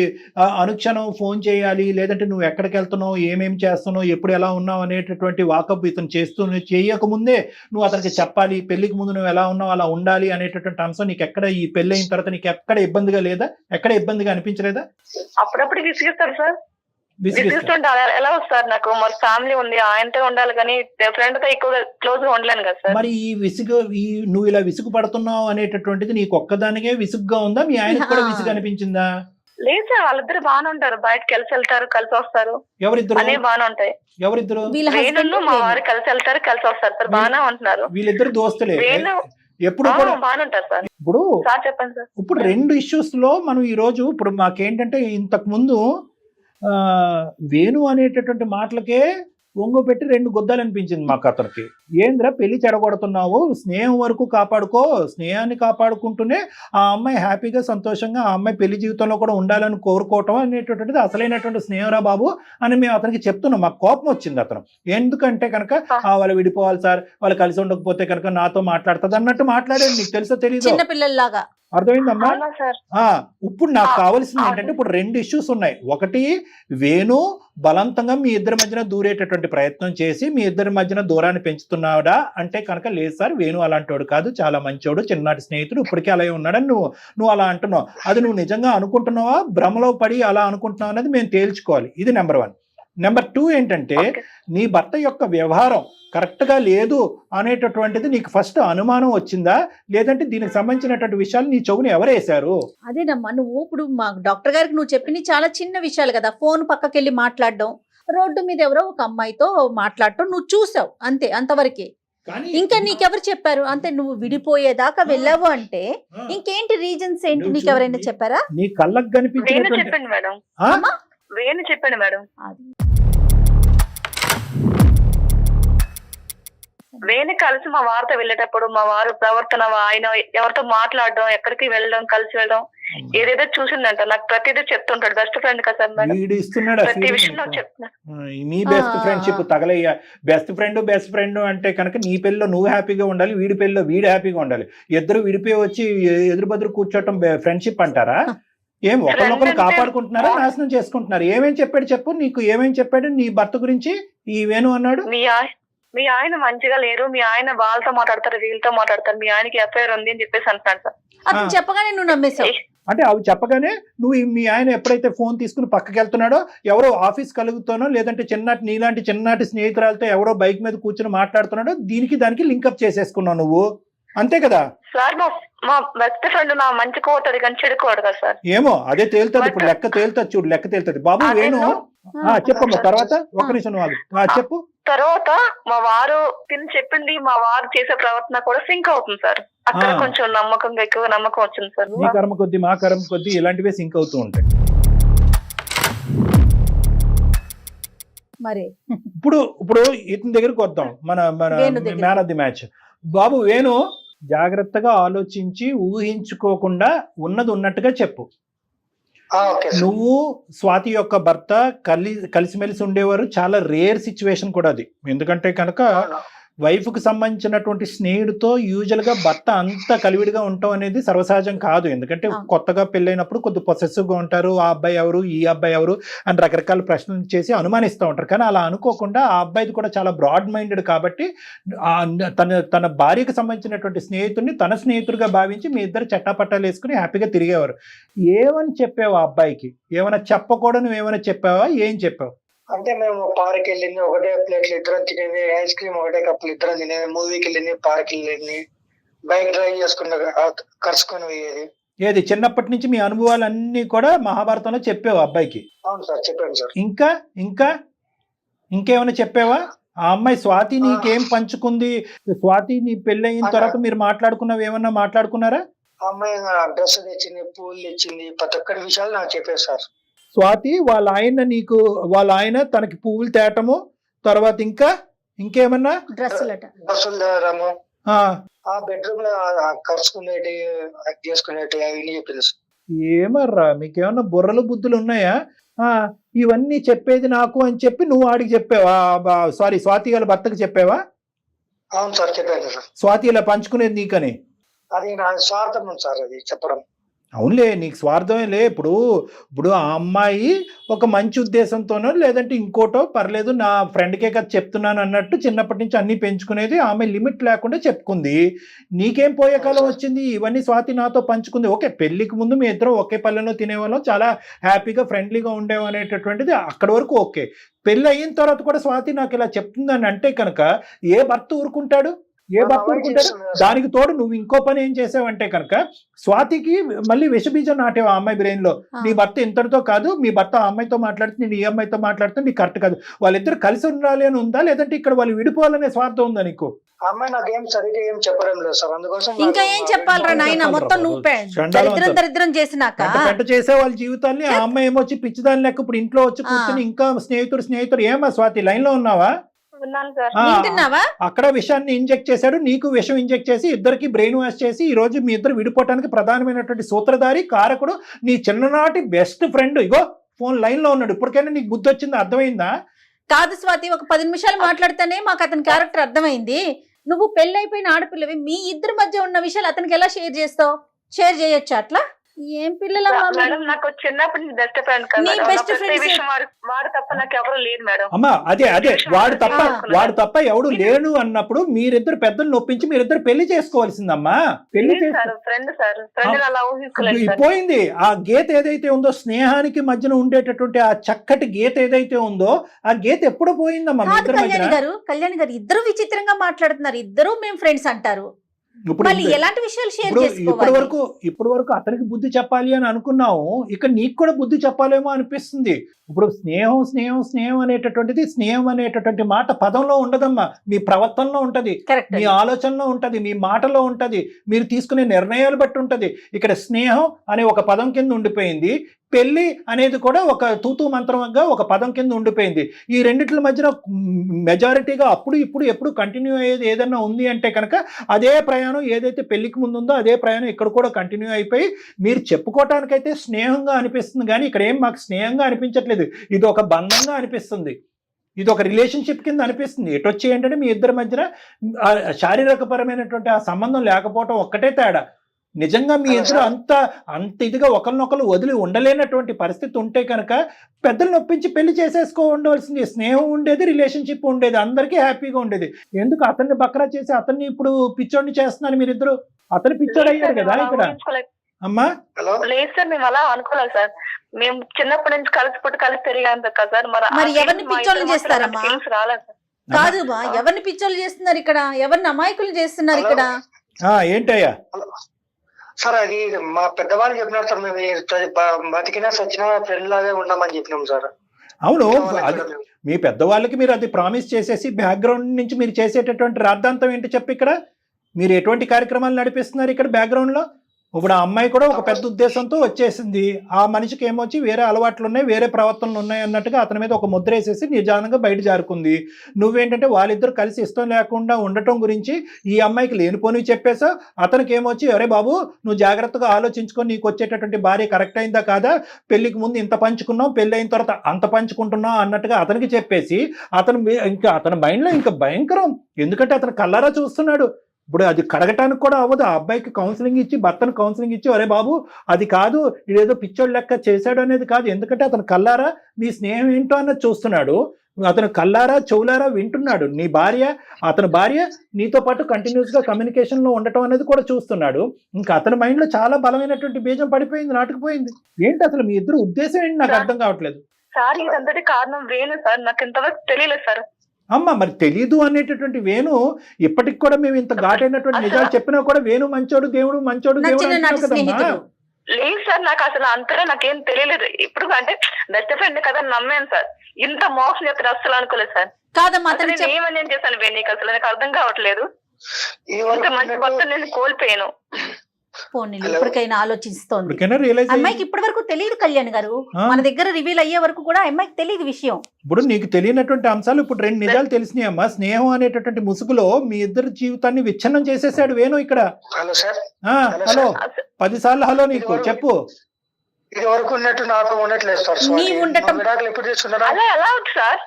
అనుక్షణం ఫోన్ చేయాలి, లేదంటే నువ్వు ఎక్కడికి వెళ్తున్నావు, ఏమేమి చేస్తున్నావు, ఎప్పుడు ఎలా ఉన్నావు అనేటటువంటి వాకప్ ఇతను చేయకముందే నువ్వు అతనికి చెప్పాలి. పెళ్లికి ముందు నువ్వు ఎలా ఉన్నావు అలా ఉండాలి అనేటటువంటి అంశం నీకు ఎక్కడ, ఈ పెళ్లి అయిన తర్వాత నీకు ఎక్కడ ఇబ్బందిగా లేదా, ఎక్కడ ఇబ్బందిగా అనిపించలేదా? అప్పుడప్పుడు విసిగిస్తారు సార్. ఎలా వస్తారు, నాకు మరి ఫ్యామిలీ ఉంది, ఆయనతో ఉండాలి కానీ ఫ్రెండ్ తో ఎక్కువ క్లోజ్ గా ఉండలేను కదా సార్. మరి ఈ నువ్వు ఇలా విసుగు పడుతున్నావు అనేటటువంటిది నీకు ఒక్కదానికే విసుగ్గా ఉందా, మీ ఆయనకు కూడా విసుగు అనిపించిందా? లేదు సార్, వాళ్ళిద్దరు బాగానే ఉంటారు, బయట కలిసి వెళ్తారు, కలిసి వస్తారు. ఎవరిద్దరు? అనే బాగానే ఉంటాయి. ఎవరిద్దరు? మా వారు కలిసి వెళ్తారు, కలిసి వస్తారు సార్, బాగానే ఉంటున్నారు. వీళ్ళిద్దరు దోస్తులే ఎప్పుడు బాగానే ఉంటారు సార్. ఇప్పుడు చెప్పండి సార్. ఇప్పుడు 2 ఇష్యూస్ లో మనం ఈ రోజు, ఇప్పుడు మాకేంటంటే ఇంతకు ముందు వేణు అనేటటువంటి మాటలకే ఒంగు పెట్టి 2 గుద్దాలు అనిపించింది మాకు అతనికి. ఏంద్రా పెళ్లి చెడగొడుతున్నావు, స్నేహం వరకు కాపాడుకో, స్నేహాన్ని కాపాడుకుంటూనే ఆ అమ్మాయి హ్యాపీగా సంతోషంగా ఆ అమ్మాయి పెళ్లి జీవితంలో కూడా ఉండాలని కోరుకోవటం అనేటటువంటిది అసలైనటువంటి స్నేహంరా బాబు అని మేము అతనికి చెప్తున్నాం. మాకు కోపం వచ్చింది అతను. ఎందుకంటే కనుక వాళ్ళు విడిపోవాలి సార్, వాళ్ళు కలిసి ఉండకపోతే కనుక నాతో మాట్లాడుతుంది అన్నట్టు మాట్లాడాడు. నీకు తెలుసో తెలీదు, చిన్నపిల్లల్లాగా. అర్థమైందమ్మా? ఇప్పుడు నాకు కావాల్సింది ఏంటంటే, ఇప్పుడు 2 ఇష్యూస్ ఉన్నాయి. ఒకటి వేణు బలవంతంగా మీ ఇద్దరి మధ్యన దూరేటటువంటి ప్రయత్నం చేసి మీ ఇద్దరి మధ్యన దూరాన్ని పెంచుతున్నాడా అంటే కనుక లేదు సార్, వేణు అలాంటోడు కాదు, చాలా మంచోడు, చిన్ననాటి స్నేహితుడు, ఇప్పటికీ అలాగే ఉన్నాడని నువ్వు అలా అంటున్నావు. అది నువ్వు నిజంగా అనుకుంటున్నావా, భ్రమలో పడి అలా అనుకుంటున్నావు అనేది మేము తేల్చుకోవాలి. ఇది నెంబర్ 1. నెంబర్ 2 ఏంటంటే నీ భర్త యొక్క వ్యవహారం కరెక్ట్గా లేదు అనేటటువంటిది నీకు ఫస్ట్ అనుమానం వచ్చిందా, లేదంటే దీనికి సంబంధించినటువంటి విషయాలు నీ చెవుని ఎవరేశారు? అదేనమ్మా, నువ్వు ఇప్పుడు మా డాక్టర్ గారికి నువ్వు చెప్పిన చాలా చిన్న విషయాలు కదా, ఫోన్ పక్కకెళ్ళి మాట్లాడడం, రోడ్డు మీద ఎవరో ఒక అమ్మాయితో మాట్లాడటం నువ్వు చూసావు, అంతే, అంతవరకే. ఇంకా నీకెవరు చెప్పారు? అంతే, నువ్వు విడిపోయేదాకా వెళ్ళావు అంటే ఇంకేంటి రీజన్స్ ఏంటి, నీకెవరైనా చెప్పారా? నీ కళ్ళకు కనిపించినటువంటి చెప్పండి మేడం, వేణు చెప్పండి మేడం. వేణు కలిసి మా వారితో వెళ్ళేటప్పుడు మా వారు ప్రవర్తన, ఆయన ఎవరితో మాట్లాడడం, ఎక్కడికి వెళ్ళడం, కలిసి వెళ్ళడం ఏదేదో చూసిందంట. నాకు ప్రతిదీ చెప్తుంటాడు. బెస్ట్ ఫ్రెండ్ కదా మేడం, ప్రతి విషయంలో చెప్తున్నాడు. మీ బెస్ట్ ఫ్రెండ్షిప్ తగలయ్యా. బెస్ట్ ఫ్రెండ్ అంటే కనుక నీ పెళ్ళిలో నువ్వు హ్యాపీగా ఉండాలి, వీడి పెళ్ళిలో వీడు హ్యాపీగా ఉండాలి. ఇద్దరు విడిపోయి వచ్చి ఎదురు బదురు కూర్చోవటం ఫ్రెండ్షిప్ అంటారా? ఏం ఒకరినొకరు కాపాడుకుంటున్నారా, నాశనం చేసుకుంటున్నారు? ఏమేం చెప్పాడు చెప్పు, నీకు ఏమేం చెప్పాడు నీ భర్త గురించి ఈ వేణు అన్నాడు? మీ ఆయన మంచిగా లేరు, మీ ఆయన వాళ్ళతో మాట్లాడతారు, వీళ్ళతో మాట్లాడతారు, మీ ఆయనకి ఎఫ్ఐఆర్ ఉంది అని చెప్పేసి అంటున్నాడు సార్. అది చెప్పగానే నువ్వు నమ్మేశావు? అంటే అవి చెప్పగానే నువ్వు మీ ఆయన ఎప్పుడైతే ఫోన్ తీసుకుని పక్కకి వెళ్తున్నాడో, ఎవరో ఆఫీస్ కలుగుతానో లేదంటే నీలాంటి చిన్ననాటి స్నేహితురాలతో ఎవరో బైక్ మీద కూర్చొని మాట్లాడుతున్నాడో దానికి లింకప్ చేసేసుకున్నావు నువ్వు, అంతే కదా సార్? మా బెస్ట్ ఫ్రెండ్ నా మంచి కోతది కానీ చెడుకోడు కదా సార్. ఏమో అదే తేలుతుంది ఇప్పుడు, లెక్క తేలుతుంది చూడు, లెక్క తేలుతుంది. బాబు వేణు చెప్పమ్మా, తర్వాత ఒక నిమిషం చెప్పు. తర్వాత మా వారు చెప్పింది, మా వారు చేసే ప్రవర్తన కూడా సింక్ అవుతుంది సార్. అక్కడ కొంచెం ఎక్కువ నమ్మకం వచ్చింది సార్. మీ కర్మ కొద్ది మా కర్మ కొద్ది ఇలాంటివే సింక్ అవుతూ ఉంటాయి. మరి ఇప్పుడు ఇతని దగ్గరికి వద్దాం, మన మ్యాన్ ఆఫ్ ది మ్యాచ్. బాబు వేణు, జాగ్రత్తగా ఆలోచించి ఊహించుకోకుండా ఉన్నది ఉన్నట్టుగా చెప్పు. నువ్వు స్వాతి యొక్క భర్త కలిసిమెలిసి ఉండేవారు, చాలా రేర్ సిచ్యువేషన్ కూడా అది. ఎందుకంటే కనుక వైఫ్ కు సంబంధించినటువంటి స్నేహితుడితో యూజువల్ గా భర్త అంత కలివిడిగా ఉండటం అనేది సర్వసహజం కాదు. ఎందుకంటే కొత్తగా పెళ్ళైనప్పుడు కొద్ది పొసెసివ్ గా ఉంటారు, ఆ అబ్బాయి ఎవరు, ఈ అబ్బాయి ఎవరు అని రకరకాల ప్రశ్నలు చేసి అనుమానిస్తూ ఉంటారు. కానీ అలా అనుకోకుండా ఆ అబ్బాయిది కూడా చాలా బ్రాడ్ మైండెడ్ కాబట్టి తన భార్యకు సంబంధించినటువంటి స్నేహితుడిని తన స్నేహితుడిగా భావించి మీ ఇద్దరు చట్టాపట్టాలు వేసుకుని హ్యాపీగా తిరిగేవారు. ఏమని చెప్పావు ఆ అబ్బాయికి? ఏమైనా చెప్పకూడదు ఏమైనా చెప్పావా? ఏం చెప్పావు? అంటే మేము పార్క్ వెళ్ళింది, ఒకటే ప్లేట్లు ఇద్దరం తినేది, ఐస్ క్రీమ్ ఒకటే కప్పులు ఇద్దరం తినేది, మూవీకి వెళ్ళింది, పార్క్ వెళ్ళింది, బైక్ డ్రైవ్ చేసుకుని కలుసుకొని పోయేది. ఏది చిన్నప్పటి నుంచి మీ అనుభవాలన్నీ కూడా మహాభారతంలో చెప్పావు అబ్బాయికి? అవును సార్, చెప్పాను సార్. ఇంకేమైనా చెప్పావా? ఆ అమ్మాయి స్వాతి నీకేం పంచుకుంది? స్వాతి నీ పెళ్ళయిన తర్వాత మీరు మాట్లాడుకున్నవి ఏమన్నా మాట్లాడుకున్నారా? ఆ అమ్మాయి డ్రెస్ తెచ్చింది, పూలు తెచ్చింది, ప్రతి ఒక్కరి విషయాలు నాకు చెప్పారు సార్. స్వాతి వాళ్ళ ఆయన తనకి పువ్వులు తేటము, తర్వాత ఇంకేమన్నా డ్రెస్సులు తేడము, ఆ బెడ్రూమ్ లో కలుసుకునేటి చేసుకునేటి అవన్నీ చెప్పింది సార్. ఏమర్రా మీకేమన్నా బుర్రలు బుద్ధులు ఉన్నాయా? ఇవన్నీ చెప్పేది నాకు అని చెప్పి నువ్వు ఆడికి చెప్పావా? సారీ, స్వాతి వాళ్ళ భర్తకు చెప్పావా? అవును సార్, చెప్పాను సార్. స్వాతి ఇలా పంచుకునేది నీకని? అది నా స్వార్థం సార్, అది చెప్పడం. అవునులే, నీకు స్వార్థమే లే. ఇప్పుడు ఆ అమ్మాయి ఒక మంచి ఉద్దేశంతోనో లేదంటే ఇంకోటో పర్లేదు, నా ఫ్రెండ్కే కదా చెప్తున్నాను అన్నట్టు చిన్నప్పటి నుంచి అన్ని పెంచుకునేది. ఆమె లిమిట్ లేకుండా చెప్పుకుంది. నీకేం పోయే కాలం వచ్చింది? ఇవన్నీ స్వాతి నాతో పంచుకుంది. ఓకే, పెళ్లికి ముందు మీ ఇద్దరం ఒకే పల్లెలో తినేవాళ్ళం, చాలా హ్యాపీగా ఫ్రెండ్లీగా ఉండేవి అనేటటువంటిది అక్కడి వరకు ఓకే. పెళ్ళి అయిన తర్వాత కూడా స్వాతి నాకు ఇలా చెప్తుందని అంటే కనుక ఏ భర్త ఊరుకుంటాడు? దానికి తోడు నువ్వు ఇంకో పని ఏం చేసావంటే కనుక స్వాతికి మళ్ళీ విషబీజం నాటేవు ఆ అమ్మాయి బ్రెయిన్ లో. నీ భర్త ఇంతటితో కాదు, మీ భర్త ఆ అమ్మాయితో మాట్లాడితే నేను ఈ అమ్మాయితో మాట్లాడితే నీకు కరెక్ట్ కాదు, వాళ్ళిద్దరు కలిసి ఉండాలి అని ఉందా, లేదంటే ఇక్కడ వాళ్ళు విడిపోవాలనే స్వార్థం ఉందా నీకు? అమ్మాయి నాకేం సరిగ్గా ఏం చెప్పడం లేదు సార్, అందుకోసం ఇంకా ఏం చెప్పాలరా నాయన, మొత్తం నువ్వు దరిద్రం చేసినాక పెంట చేసే వాళ్ళ జీవితాన్ని ఆ అమ్మాయి ఏమొచ్చి పిచ్చిదాని లెక్క ఇప్పుడు ఇంట్లో వచ్చి కూర్చొని ఇంకా స్నేహితుడు ఏమా స్వాతి లైన్ లో ఉన్నావా? అక్కడ విషయాన్ని ఇంజెక్ట్ చేశాడు, నీకు విషం ఇంజెక్ట్ చేసి ఇద్దరికి బ్రెయిన్ వాష్ చేసి ఈ రోజు మీ ఇద్దరు విడిపోవటానికి ప్రధానమైనటువంటి సూత్రధారి కారకుడు నీ చిన్ననాటి బెస్ట్ ఫ్రెండ్. ఇగో ఫోన్ లైన్ లో ఉన్నాడు. ఇప్పటికైనా నీకు బుద్ధి వచ్చిందా? అర్థమైందా? కాదు స్వాతి, ఒక 10 నిమిషాలు మాట్లాడితేనే మాకు అతని క్యారెక్టర్ అర్థమైంది. నువ్వు పెళ్ళైపోయిన ఆడపిల్లవి, మీ ఇద్దరి మధ్య ఉన్న విషయాలు అతనికి ఎలా షేర్ చేస్తావు? షేర్ చేయొచ్చు అట్లా? ఏం పిల్లలమ్మా మీరు? మేడం నాకు చిన్నప్పటి నుంచి బెస్ట్ ఫ్రెండ్ కదా నీ మేడం. best నా ప్రతి friends- విషయం వాడు తప్ప నాకు ఎవరు లేరు మేడం. అమ్మా అదే వాడు తప్ప ఎవడు లేడు అన్నప్పుడు మీరిద్దరు పెద్దలు నొప్పించి మీరిద్దరు పెళ్లి చేసుకోవాల్సిందమ్మా. పెళ్లి సార్ ఫ్రెండ్ అలా ఊహించుకోలేదు సార్. పోయింది. ఆ గీత ఏదైతే ఉందో స్నేహానికి మధ్యన ఉండేటటువంటి ఆ చక్కటి గీత ఏదైతే ఉందో ఆ గీత ఎప్పుడో పోయిందమ్మా మీ కాదు ఇద్దరి మధ్యన. కళ్యాణి గారు ఇద్దరు విచిత్రంగా మాట్లాడుతున్నారు. ఇద్దరు మేము ఫ్రెండ్స్ అంటారు. ఇప్పుడు మళ్ళీ ఎలాంటి విషయాలు షేర్ ఇప్పుడు చేసుకోవాలి? ఇప్పుడు వరకు అతనికి బుద్ధి చెప్పాలి అని అనుకున్నాము, ఇక నీకు కూడా బుద్ధి చెప్పాలేమో అనిపిస్తుంది. ఇప్పుడు స్నేహం అనేటటువంటిది, స్నేహం అనేటటువంటి మాట పదంలో ఉండదమ్మా, మీ ప్రవర్తనలో ఉంటది, కరెక్ట్. మీ ఆలోచనలో ఉంటది, మీ మాటలో ఉంటది, మీరు తీసుకునే నిర్ణయాలు బట్టి ఉంటది. ఇక్కడ స్నేహం అనే ఒక పదం కింద ఉండిపోయింది, పెళ్లి అనేది కూడా ఒక తూతూ మంత్రంగా ఒక పదం కింద ఉండిపోయింది. ఈ రెండిట్ల మధ్యన మెజారిటీగా అప్పుడు ఇప్పుడు ఎప్పుడు కంటిన్యూ అయ్యేది ఏదన్నా ఉంది అంటే కనుక అదే ప్రయాణం ఏదైతే పెళ్లికి ముందు ఉందో అదే ప్రయాణం ఇక్కడ కూడా కంటిన్యూ అయిపోయి మీరు చెప్పుకోవటానికైతే స్నేహంగా అనిపిస్తుంది, కానీ ఇక్కడ ఏం మాకు స్నేహంగా అనిపించట్లేదు, ఇది ఒక బంధంగా అనిపిస్తుంది, ఇది ఒక రిలేషన్షిప్ కింద అనిపిస్తుంది. ఎటొచ్చి ఏంటంటే మీ ఇద్దరి మధ్యన శారీరకపరమైనటువంటి ఆ సంబంధం లేకపోవటం ఒక్కటే తేడా. నిజంగా మీ ఇద్దరు అంత ఇదిగా ఒకరినొకరు వదిలి ఉండలేనటువంటి పరిస్థితి ఉంటే కనుక పెద్దలు నొప్పించి పెళ్లి చేసేసుకో ఉండవలసింది. స్నేహం ఉండేది, రిలేషన్షిప్ ఉండేది, అందరికీ హ్యాపీగా ఉండేది. ఎందుకు అతన్ని బక్రా చేసి అతన్ని ఇప్పుడు పిచ్చోడిని చేస్తున్నారు మీరిద్దరు? అతను పిచ్చోడు అయ్యాడు కదా ఇక్కడ. అమ్మా లేదు సార్, మేము అలా అనుకోలేదు సార్. మేము చిన్నప్పటి నుంచి కలిసి పెరిగాం కదా సార్. మరి ఎవరిని పిచ్చోళ్ళని చేస్తారమ్మా? రాలేదు సార్. కాదు బా, ఎవరిని పిచ్చోళ్ళు చేస్తున్నారు ఇక్కడ? ఎవరిని అమాయకులు చేస్తున్నారు ఇక్కడ? ఏంటయ్యా సార్? అది మా పెద్దవాళ్ళు చెప్పినారు సార్, మేము బతికినా సచ్చినా ఫ్రెండ్ లాగే ఉన్నామని చెప్పినాం సార్. అవును, మీ పెద్దవాళ్ళకి మీరు అది ప్రామిస్ చేసేసి బ్యాక్గ్రౌండ్ నుంచి మీరు చేసేటటువంటి రాద్ధాంతం ఏంటి చెప్పి ఇక్కడ మీరు ఎటువంటి కార్యక్రమాలు నడిపిస్తున్నారు ఇక్కడ బ్యాక్గ్రౌండ్లో? ఇప్పుడు ఆ అమ్మాయి కూడా ఒక పెద్ద ఉద్దేశంతో వచ్చేసింది, ఆ మనిషికి ఏమొచ్చి వేరే అలవాట్లు ఉన్నాయి, వేరే ప్రవర్తనలు ఉన్నాయి అన్నట్టుగా అతని మీద ఒక ముద్ర వేసేసి నిజానంగా బయట జారుకుంది. నువ్వేంటంటే వాళ్ళిద్దరు కలిసి ఇష్టం లేకుండా ఉండటం గురించి ఈ అమ్మాయికి లేనిపోనివి చెప్పేసావు. అతనికి ఏమొచ్చి అరే బాబు నువ్వు జాగ్రత్తగా ఆలోచించుకొని నీకు వచ్చేటటువంటి భార్య కరెక్ట్ అయిందా కాదా, పెళ్లికి ముందు ఇంత పంచుకున్నావు, పెళ్లి అయిన తర్వాత అంత పంచుకుంటున్నావు అన్నట్టుగా అతనికి చెప్పేసి అతని మైండ్లో ఇంకా భయంకరం. ఎందుకంటే అతను కల్లారా చూస్తున్నాడు. ఇప్పుడు అది కడగటానికి కూడా అవ్వదు. ఆ అబ్బాయికి కౌన్సిలింగ్ ఇచ్చి, భర్తను కౌన్సిలింగ్ ఇచ్చి అరే బాబు అది కాదు, ఇదేదో పిచ్చోడు లెక్క చేశాడు అనేది కాదు. ఎందుకంటే అతను కల్లారా మీ స్నేహం ఏంటో అన్నది చూస్తున్నాడు, అతను కల్లారా చెవులారా వింటున్నాడు. అతని భార్య నీతో పాటు కంటిన్యూస్గా కమ్యూనికేషన్లో ఉండటం అనేది కూడా చూస్తున్నాడు. ఇంకా అతని మైండ్లో చాలా బలమైనటువంటి బీజం పడిపోయింది, నాటుకుపోయింది. ఏంటి అసలు మీ ఇద్దరు ఉద్దేశం ఏంటి నాకు అర్థం కావట్లేదు. సార్ ఇదంతటి కారణం వేణు సార్, నాకు ఇంతవరకు తెలియలేదు సార్. అమ్మ మరి తెలీదు అనేటటువంటి వేణు ఇప్పటికి కూడా మేము ఇంత ఘాటైనటువంటి నిజాలు చెప్పినా కూడా వేణు మంచోడు, దేవుడు మంచోడు, దేవుడు కదమ్మా. లేదు సార్, నాకు అసలు అంతగా నాకేం తెలియలేదు. ఇప్పుడు అంటే బెస్ట్ ఫ్రెండ్ కదా నమ్మాను సార్. ఇంత మోసం చెప్తే అసలు అనుకోలేదు సార్. కాదమ్మా, ఏమని చేశాను నీకు అసలు నాకు అర్థం కావట్లేదు. ఇంత మంచి భర్త నేను కోల్పోయాను. ఇప్పటికైనా ఆలోచిస్తోంది. అమ్మాయికి ఇప్పటి వరకు తెలియదు కళ్యాణ్ గారు, మన దగ్గర రివీల్ అయ్యే వరకు కూడా అమ్మాయికి తెలియదు విషయం. ఇప్పుడు నీకు తెలియనటువంటి అంశాలు ఇప్పుడు రెండు నిజాలు తెలిసినాయి అమ్మా. స్నేహం అనేటటువంటి ముసుగులో మీ ఇద్దరు జీవితాన్ని విచ్ఛిన్నం చేసేసాడు వేణు ఇక్కడ. హలో 10 సార్లు హలో నీకు చెప్పు. ఇది వరకు ఉన్నట్టు నాతో ఉండట్లేదు సార్. అలా ఎలా అవుతుంది సార్?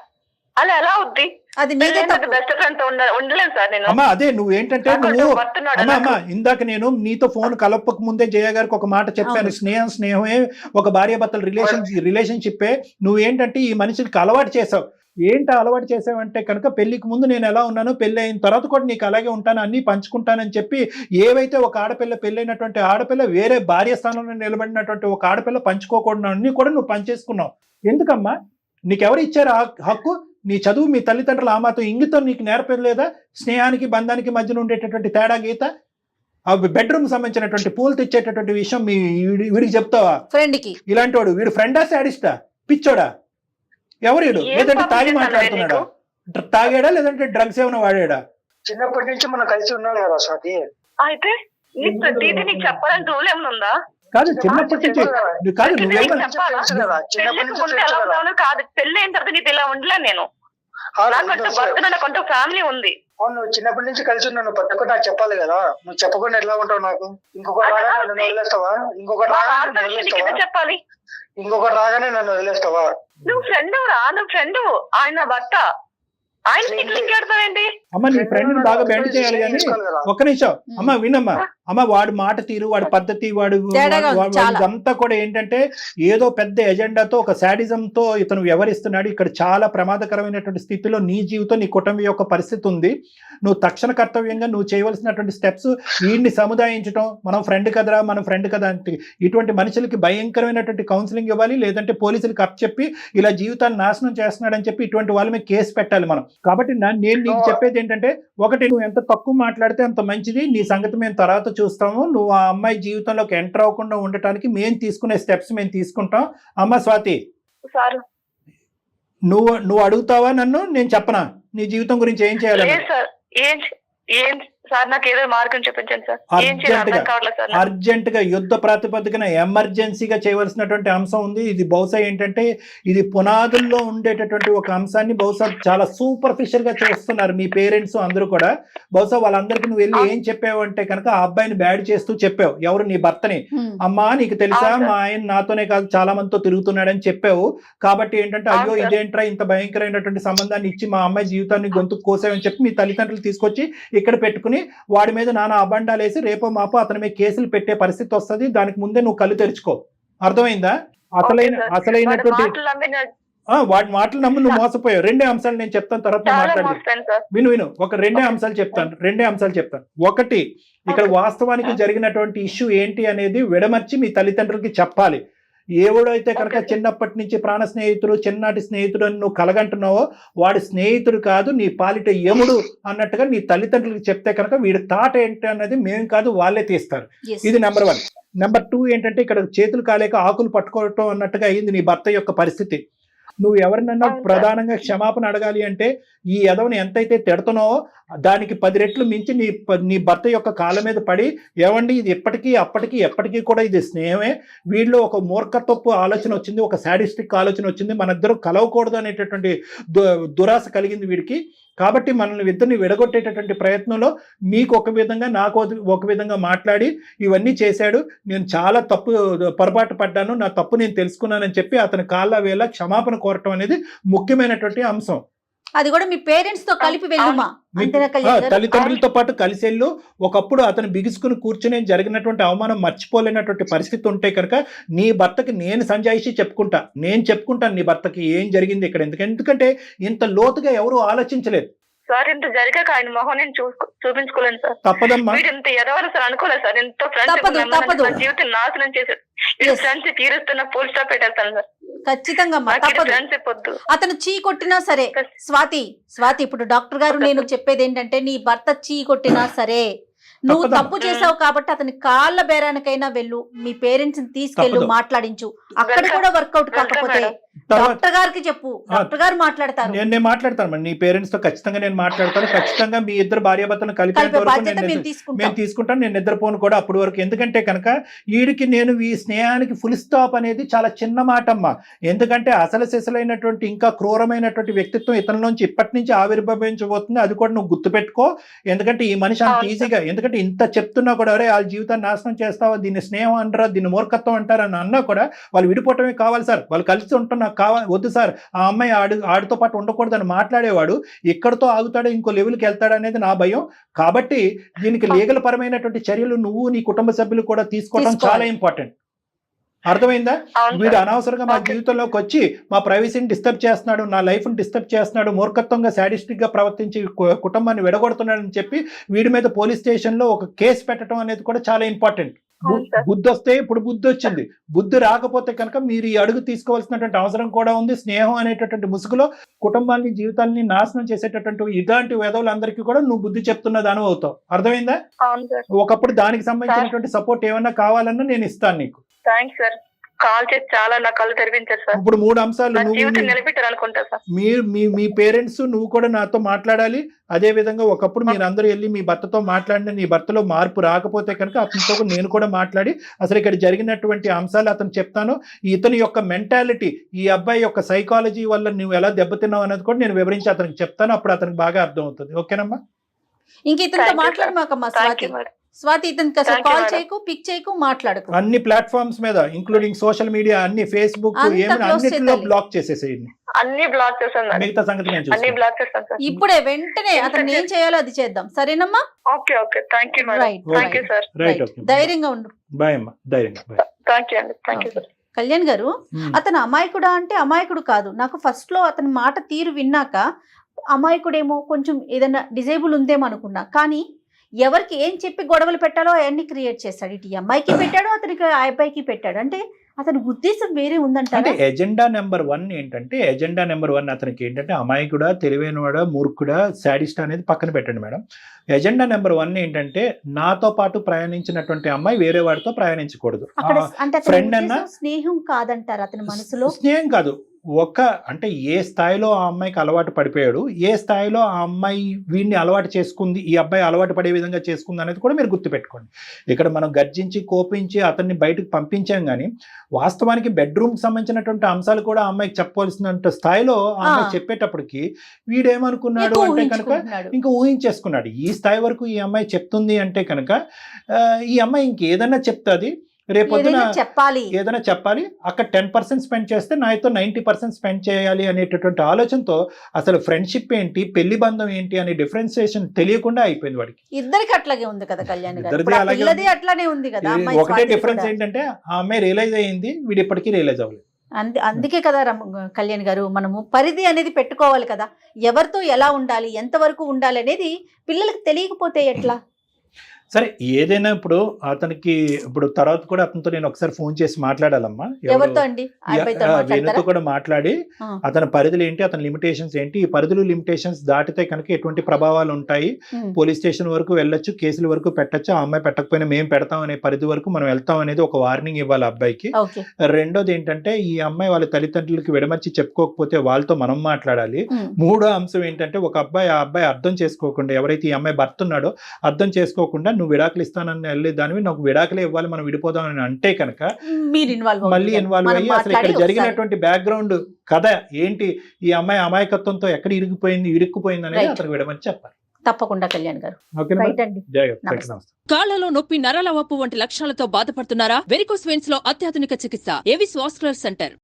అలా ఎలా అవుద్ది? అది బెస్ట్ ఫ్రెండ్ తో ఉండలేను సార్ నేను. అమ్మా అదే నువ్వేంటంటే అమ్మా ఇందాక నేను నీతో ఫోన్ కలపక ముందే జయ గారికి ఒక మాట చెప్పాను, స్నేహమే ఒక భార్యాభర్తల రిలేషన్షిప్పే. నువ్వేంటంటే ఈ మనిషికి అలవాటు చేసావు. ఏంటి అలవాటు చేసావంటే కనుక పెళ్లికి ముందు నేను ఎలా ఉన్నానో పెళ్లి అయిన తర్వాత కూడా నీకు అలాగే ఉంటాను, అన్నీ పంచుకుంటానని చెప్పి ఏవైతే ఒక ఆడపిల్ల పెళ్ళైనటువంటి ఆడపిల్ల వేరే భార్య స్థానంలో నిలబడినటువంటి ఒక ఆడపిల్ల పంచుకోకూడదు అన్నీ కూడా నువ్వు పంచేసుకున్నావు. ఎందుకమ్మా? నీకెవరు ఇచ్చారు హక్కు? నీ చదువు, మీ తల్లిదండ్రులు ఆ మాత్రం ఇంగితం నీకు నేర్పలేదా? స్నేహానికి బంధానికి మధ్యన ఉండేటటువంటి తేడా గీత, ఆ బెడ్రూమ్ సంబంధించినటువంటి పూలు తెచ్చేటటువంటి విషయం వీడికి చెప్తావా? ఫ్రెండ్కి ఇలాంటి వాడు వీడు ఫ్రెండా శాడిస్టా పిచ్చోడా? ఎవరు? లేదంటే తాగి మాట్లాడుతున్నాడా? తాగాడా లేదంటే డ్రగ్స్ ఏమైనా వాడాడా? చిన్నప్పటి నుంచి మనం కలిసి ఉన్నాం కదా స్వాతి. అయితే నీకు చెప్పాలని రూల్ ఏమైనా ఉందా? కాదు చిన్నప్పటి నుంచి కాదు నువ్వేమన్నా కాదు, పెళ్లి అయిన తర్వాత నీకు ఇలా ఉండలే. నేను కొంత ఫ్యామిలీ ఉంది. అవును, చిన్నప్పటి నుంచి కలిసి ఉన్నాను. ప్రతి ఒక్కటి నాకు చెప్పాలి కదా. నువ్వు చెప్పకుండా ఎట్లా ఉంటావు? నాకు ఇంకొకటి రాగానే నన్ను వదిలేస్తావా? చెప్పాలి. ఇంకొకటి రాగానే నన్ను వదిలేస్తావా? నువ్వు ఫ్రెండ్ రా, నువ్వు ఫ్రెండ్, ఆయన భర్త. ఆయన లింక్ పెడతావేంటి? అమ్మ నీ ఫ్రెండ్ బాగా బెండ్ చేయాలి కానీ ఒక్క నిమిషం అమ్మ వినమ్మా. అమ్మ వాడి మాట తీరు, వాడి పద్ధతి, ఇదంతా కూడా ఏంటంటే ఏదో పెద్ద ఎజెండాతో ఒక శాడిజంతో ఇతను వ్యవహరిస్తున్నాడు. ఇక్కడ చాలా ప్రమాదకరమైనటువంటి స్థితిలో నీ జీవితం, నీ కుటుంబం యొక్క పరిస్థితి ఉంది. నువ్వు తక్షణ కర్తవ్యంగా నువ్వు చేయవలసినటువంటి స్టెప్స్ వీడిని సముదాయించడం. మనం ఫ్రెండ్ కదరా, మనం ఫ్రెండ్ కదా అంటే ఇటువంటి మనుషులకి భయంకరమైనటువంటి కౌన్సిలింగ్ ఇవ్వాలి, లేదంటే పోలీసులకు అప్పచెప్పి ఇలా జీవితాన్ని నాశనం చేస్తున్నాడని చెప్పి ఇటువంటి వాళ్ళ మీద కేసు పెట్టాలి మనం. కాబట్టి నేను నీకు చెప్పేది ఏంటంటే, ఒకటి నువ్వు ఎంత తక్కువ మాట్లాడితే అంత మంచిది. నీ సంగతి మేము తర్వాత చూస్తాము. నువ్వు ఆ అమ్మాయి జీవితంలోకి ఎంటర్ అవ్వకుండా ఉండటానికి మేము తీసుకునే స్టెప్స్ మేము తీసుకుంటాం. అమ్మ స్వాతి, నువ్వు అడుగుతావా నన్ను? నేను చెప్పనా నీ జీవితం గురించి ఏం చేయాలి? సార్ నాకు ఏదో మార్గం చూపించండి సార్. అర్జెంట్ గా యుద్ధ ప్రాతిపదికన ఎమర్జెన్సీగా చేయవలసినటువంటి అంశం ఉంది. ఇది బహుశా ఏంటంటే ఇది పునాదుల్లో ఉండేటటువంటి ఒక అంశాన్ని బహుశా చాలా సూపర్ఫిషియల్ గా చేస్తున్నారు మీ పేరెంట్స్ అందరూ కూడా. బహుశా వాళ్ళందరికీ నువ్వు వెళ్ళి ఏం చెప్పావు అంటే కనుక ఆ అబ్బాయిని బ్యాడ్ చేస్తూ చెప్పావు. ఎవరు? నీ భర్తని. అమ్మా నీకు తెలుసా మా ఆయన నాతోనే కాదు చాలా మందితో తిరుగుతున్నాడని చెప్పావు. కాబట్టి ఏంటంటే అయ్యో ఇదేంట్రా ఇంత భయంకరమైనటువంటి సంబంధాన్ని ఇచ్చి మా అమ్మాయి జీవితాన్ని గొంతు కోసావని చెప్పి మీ తల్లిదండ్రులు తీసుకొచ్చి ఇక్కడ పెట్టుకుని వాడి మీద నానా అబండాలు వేసి రేపో మాపో అతని మీద కేసులు పెట్టే పరిస్థితి వస్తుంది. దానికి ముందే నువ్వు కళ్ళు తెరుచుకో. అర్థమైందా? అసలైనటువంటి వాడి మాటలు నమ్ము నువ్వు మోసపోయావు. రెండే అంశాలు నేను చెప్తాను, తర్వాత మాట్లాడు. విను ఒక రెండే అంశాలు చెప్తాను. ఒకటి, ఇక్కడ వాస్తవానికి జరిగినటువంటి ఇష్యూ ఏంటి అనేది విడమర్చి మీ తల్లిదండ్రులకి చెప్పాలి. ఎవడైతే కనుక చిన్నప్పటి నుంచి ప్రాణ స్నేహితుడు, చిన్ననాటి స్నేహితుడు అని నువ్వు కలగంటున్నావో వాడి స్నేహితుడు కాదు, నీ పాలిట యముడు అన్నట్టుగా నీ తల్లిదండ్రులకు చెప్తే కనుక వీడి తాట ఏంటి అన్నది మేము కాదు వాళ్ళే తీస్తారు. ఇది నెంబర్ 1. నెంబర్ 2 ఏంటంటే ఇక్కడ చేతులు కాలేక ఆకులు పట్టుకోవటం అన్నట్టుగా అయింది నీ భర్త యొక్క పరిస్థితి. నువ్వు ఎవరినన్నా ప్రధానంగా క్షమాపణ అడగాలి అంటే ఈ ఎదవని ఎంతైతే తిడుతున్నావో దానికి 10 రెట్లు మించి నీ భర్త యొక్క కాళ్ళ మీద పడి, ఏమండి ఇది ఎప్పటికీ కూడా ఇది స్నేహమే, వీళ్ళు ఒక మూర్ఖత్వపు ఆలోచన వచ్చింది, ఒక శాడిస్టిక్ ఆలోచన వచ్చింది, మన ఇద్దరు కలవకూడదు అనేటటువంటి దురాశ కలిగింది వీడికి. కాబట్టి మనల్ని ఇద్దరిని విడగొట్టేటటువంటి ప్రయత్నంలో మీకు ఒక విధంగా నాకు ఒక విధంగా మాట్లాడి ఇవన్నీ చేశాడు. నేను చాలా పొరపాటు పడ్డాను, నా తప్పు నేను తెలుసుకున్నానని చెప్పి అతని కాళ్ళ వేళ క్షమాపణ కోరటం అనేది ముఖ్యమైనటువంటి అంశం. అది కూడా మీ పేరెంట్స్ తో కలిపి వెళ్ళుమా, తల్లిదండ్రులతో పాటు కలిసి వెళ్ళు. ఒకప్పుడు అతను బిగుసుకుని కూర్చుని జరిగినటువంటి అవమానం మర్చిపోలేనటువంటి పరిస్థితి ఉంటే కనుక నీ భర్తకి నేను సంజాయిషి చెప్పుకుంటాను నీ భర్తకి ఏం జరిగింది ఇక్కడ. ఎందుకంటే ఇంత లోతుగా ఎవరు ఆలోచించలేదు సార్. ఇంత జరిగాక ఆయన మొహం నేను చూపించుకోలేను సార్. తప్పదమ్మా. ఇంత ఎదవాలి సార్ అనుకోలేదు సార్. ఎంతో ఫ్రెండ్స్ జీవితం నాశనం చేశారు. ఫ్రెండ్స్ తీరుస్తున్న ఫుల్ స్టాప్ పెట్టేస్తాను సార్. ఖచ్చితంగా అతను చీ కొట్టినా సరే స్వాతి ఇప్పుడు డాక్టర్ గారు నేను చెప్పేది ఏంటంటే నీ భర్త చీ కొట్టినా సరే నువ్వు తప్పు చేసావు కాబట్టి అతని కాళ్ళ బేరానికైనా వెళ్ళు, మీ పేరెంట్స్ ని తీసుకెళ్ళు, మాట్లాడించు. అక్కడ కూడా వర్కౌట్ కాకపోతే డాక్టర్ గారికి చెప్పు, డాక్టర్ గారు మాట్లాడతారు. నేను మాట్లాడతాను నీ పేరెంట్స్ తో ఖచ్చితంగా నేను మాట్లాడతాను. ఖచ్చితంగా మీ ఇద్దరు భార్యాభర్తలను కలిపి మేము తీసుకుంటాను. నేను నిద్రపోను కూడా అప్పటి వరకు. ఎందుకంటే కనుక వీడికి నేను ఈ స్నేహానికి ఫుల్ స్టాప్ అనేది చాలా చిన్న మాట అమ్మా. ఎందుకంటే అసలు సిసలైనటువంటి ఇంకా క్రూరమైనటువంటి వ్యక్తిత్వం ఇతనిలోంచి ఇప్పటి నుంచి ఆవిర్భవించబోతుంది. అది కూడా నువ్వు గుర్తుపెట్టుకో. ఎందుకంటే ఈ మనిషి అంత ఈజీగా, ఎందుకంటే ఇంత చెప్తున్నా కూడా అరే వాళ్ళ జీవితాన్ని నాశనం చేస్తావా, దీన్ని స్నేహం అంటారా, దీన్ని మూర్ఖత్వం అంటారా అని అన్నా కూడా వాళ్ళు విడిపోవటమే కావాలి సార్, వాళ్ళు కలిసి ఉంటున్నా కావాలి, వద్దు సార్ ఆ అమ్మాయి ఆడితో పాటు ఉండకూడదని మాట్లాడేవాడు ఇక్కడతో ఆగుతాడు, ఇంకో లెవెల్కి వెళ్తాడు అనేది నా భయం. కాబట్టి దీనికి లీగల్ పరమైనటువంటి చర్యలు నువ్వు నీ కుటుంబ సభ్యులు కూడా తీసుకోవడం చాలా ఇంపార్టెంట్. అర్థమైందా? వీడు అనవసరంగా మా జీవితంలోకి వచ్చి మా ప్రైవసీని డిస్టర్బ్ చేస్తున్నాడు, నా లైఫ్ని డిస్టర్బ్ చేస్తున్నాడు, మూర్ఖత్వంగా శాడిస్టిక్ గా ప్రవర్తించి కుటుంబాన్ని విడగొడుతున్నాడని చెప్పి వీడి మీద పోలీస్ స్టేషన్ లో ఒక కేసు పెట్టడం అనేది కూడా చాలా ఇంపార్టెంట్. బుద్ధి వస్తే ఇప్పుడు బుద్ధి వచ్చింది, బుద్ధి రాకపోతే కనుక మీరు ఈ అడుగు తీసుకోవాల్సినటువంటి అవసరం కూడా ఉంది. స్నేహం అనేటటువంటి ముసుగులో కుటుంబాన్ని జీవితాన్ని నాశనం చేసేటటువంటి ఇలాంటి వెధవులందరికీ కూడా నువ్వు బుద్ధి చెప్తున్న దాని అవుతావు. అర్థమైందా? ఒకప్పుడు దానికి సంబంధించినటువంటి సపోర్ట్ ఏమన్నా కావాలన్నా నేను ఇస్తాను నీకు. Thanks sir. కాల్ చేసి చాలా నా కళ్ళు తెరిపించారు సార్. ఇప్పుడు 3 అంశాలు నిలబెట్టారు అనుకుంటా సార్. మీ పేరెంట్స్ నువ్వు కూడా నాతో మాట్లాడాలి. అదే విధంగా ఒకప్పుడు మీరు అందరూ వెళ్ళి మీ భర్తతో మాట్లాడిన నీ భర్తలో మార్పు రాకపోతే కనుక అతనితో నేను కూడా మాట్లాడి అసలు ఇక్కడ జరిగినటువంటి అంశాలు అతను చెప్తాను. ఇతని యొక్క మెంటాలిటీ, ఈ అబ్బాయి యొక్క సైకాలజీ వల్ల నువ్వు ఎలా దెబ్బతిన్నావు అనేది కూడా నేను వివరించి అతనికి చెప్తాను. అప్పుడు అతనికి బాగా అర్థం అవుతుంది. ఓకేనమ్మా? ఇంక ఇతనితో మాట్లాడమాకమ్మా స్వాతి ఇతనికి అసలు Thank you, కాల్ madam. చేయకు, పిక్ చేయకు, మాట్లాడకు. అన్ని ప్లాట్ఫామ్స్ మీద ఇంక్లూడింగ్ సోషల్ మీడియా, అన్ని ఫేస్బుక్, అంతా ఏమైనా close అన్నిటిలో చేయాలి. బ్లాక్ చేసేసేయండి. అన్ని బ్లాక్ చేశాను మేడం. మిగతా సంగతి నేను అన్ని చూస్తాను. బ్లాక్ చేస్తాను సార్. ఇప్పుడే వెంటనే అతను ఏం చేయాలో అది చేద్దాం, సరేనమ్మా? Okay okay, thank you madam. Right, thank you sir. Right, right. Okay. ధైర్యంగా ఉండు బాయ్ అమ్మా, ధైర్యంగా బాయ్. థ్యాంక్ యూ అండి, థ్యాంక్ యూ సార్. కళ్యాణ్ గారు. అతను అమాయకుడా అంటే అమాయకుడు కాదు. నాకు ఫస్ట్ లో అతని మాట తీరు విన్నాక అమాయకుడేమో, కొంచెం ఏదైనా డిజేబుల్ ఉందేమో అనుకున్నా. కానీ ఎవరికి ఏం చెప్పి గొడవలు పెట్టాలో అవన్నీ క్రియేట్ చేస్తాడు. ఇటు ఈ అమ్మాయికి పెట్టాడు, అతనికి ఆ అబ్బాయికి పెట్టాడు. అంటే అతని ఉద్దేశం వేరే అంటే ఉందంటారా? ఎజెండా నెంబర్ 1 ఏంటంటే, ఎజెండా నెంబర్ 1 అతనికి ఏంటంటే అమాయకుడా, తెలివైనవాడా, మూర్ఖుడా, సాడిస్ట్ అనేది పక్కన పెట్టండి మేడం. ఎజెండా నెంబర్ 1 ఏంటంటే, నాతో పాటు ప్రయాణించినటువంటి అమ్మాయి వేరే వాడితో ప్రయాణించకూడదు. అక్కడ అంటే అతని ఫ్రెండ్ అన్న ఉద్దేశం స్నేహం కాదంటారు అతని మనసులో. స్నేహం కాదు, అంటే ఏ స్థాయిలో ఆ అమ్మాయికి అలవాటు పడిపోయాడు, ఏ స్థాయిలో ఆ అమ్మాయి వీడిని అలవాటు చేసుకుంది, ఈ అబ్బాయి అలవాటు పడే విధంగా చేసుకుంది అనేది కూడా మీరు గుర్తుపెట్టుకోండి. ఇక్కడ మనం గర్జించి కోపించి అతన్ని బయటకు పంపించాం, కానీ వాస్తవానికి బెడ్రూమ్కి సంబంధించినటువంటి అంశాలు కూడా ఆ అమ్మాయికి చెప్పవలసినంత స్థాయిలో ఆ అమ్మాయి చెప్పేటప్పటికి వీడేమనుకున్నాడు అంటే కనుక ఇంకా ఊహించేసుకున్నాడు. ఈ స్థాయి వరకు ఈ అమ్మాయి చెప్తుంది అంటే కనుక ఈ అమ్మాయి ఇంకేదన్నా చెప్తుంది, రేపొద్దున చెప్పాలి, ఏదైనా చెప్పాలి, అక్కడ 10% స్పెండ్ చేస్తే నాతో 90% స్పెండ్ చేయాలి అనేటటువంటి ఆలోచనతో అసలు ఫ్రెండ్షిప్ ఏంటి, పెళ్లి బంధం ఏంటి అనే డిఫరెన్సియేషన్ తెలియకుండా అయిపోయింది వాడికి. ఇద్దరికి అట్లాగే ఉంది కదా కళ్యాణ్ గారు, ఇద్దరిది అలాగే పిల్లది అట్లానే ఉంది కదా. అమ్మాయి ఒకటే స్వాతి డిఫరెన్స్ కూడా. ఏంటంటే ఆ అమ్మాయి రియలైజ్ అయ్యింది, వీడు ఇప్పటికీ రియలైజ్ అవ్వలేదు. అందుకే కదా కళ్యాణ్ గారు, మనము పరిధి అనేది పెట్టుకోవాలి కదా. ఎవరితో ఎలా ఉండాలి, ఎంతవరకు ఉండాలి అనేది పిల్లలకి తెలియకపోతే ఎట్లా? సరే, ఏదైనా ఇప్పుడు అతనికి ఇప్పుడు తర్వాత కూడా అతనితో నేను ఒకసారి ఫోన్ చేసి మాట్లాడాలమ్మా. ఎవరితో అండి? వేణుతో కూడా మాట్లాడి అతని పరిధులు ఏంటి, అతని లిమిటేషన్స్ ఏంటి, ఈ పరిధులు లిమిటేషన్స్ దాటితే కనుక ఎటువంటి ప్రభావాలు ఉంటాయి, పోలీస్ స్టేషన్ వరకు వెళ్ళొచ్చు, కేసుల వరకు పెట్టచ్చు, ఆ అమ్మాయి పెట్టకపోయినా మేము పెడతాం అనే పరిధి వరకు మనం వెళ్తాం అనేది ఒక వార్నింగ్ ఇవ్వాలి అబ్బాయికి. రెండోది ఏంటంటే, ఈ అమ్మాయి వాళ్ళ తల్లిదండ్రులకి విడమర్చి చెప్పుకోకపోతే వాళ్ళతో మనం మాట్లాడాలి. మూడో అంశం ఏంటంటే, ఒక అబ్బాయి ఆ అబ్బాయి అర్థం చేసుకోకుండా, ఎవరైతే ఈ అమ్మాయి భర్త ఉన్నాడో అర్థం చేసుకోకుండా నువ్వు విడాకులు ఇస్తానని వెళ్ళే దానివి నాకు విడాకులే ఇవ్వాలి, మనం విడిపోదాం అని అంటే కనుక మళ్ళీ ఇన్వాల్వ్ అయ్యి అసలు ఇక్కడ జరిగినటువంటి బ్యాక్గ్రౌండ్ కథ ఏంటి, ఈ అమ్మాయి అమాయకత్వంతో ఎక్కడ ఇరుక్కుపోయింది అనేది అతనికి విడమని చెప్పాలి. తప్పకుండా కళ్యాణ్ గారు. కాళ్లలో నొప్పి, నరాల వాపు వంటి లక్షణాలతో బాధపడుతున్నారా? వెరికోస్ వెయిన్స్ లో అత్యాధునిక చికిత్స ఏవిస్ వాస్కులర్ సెంటర్.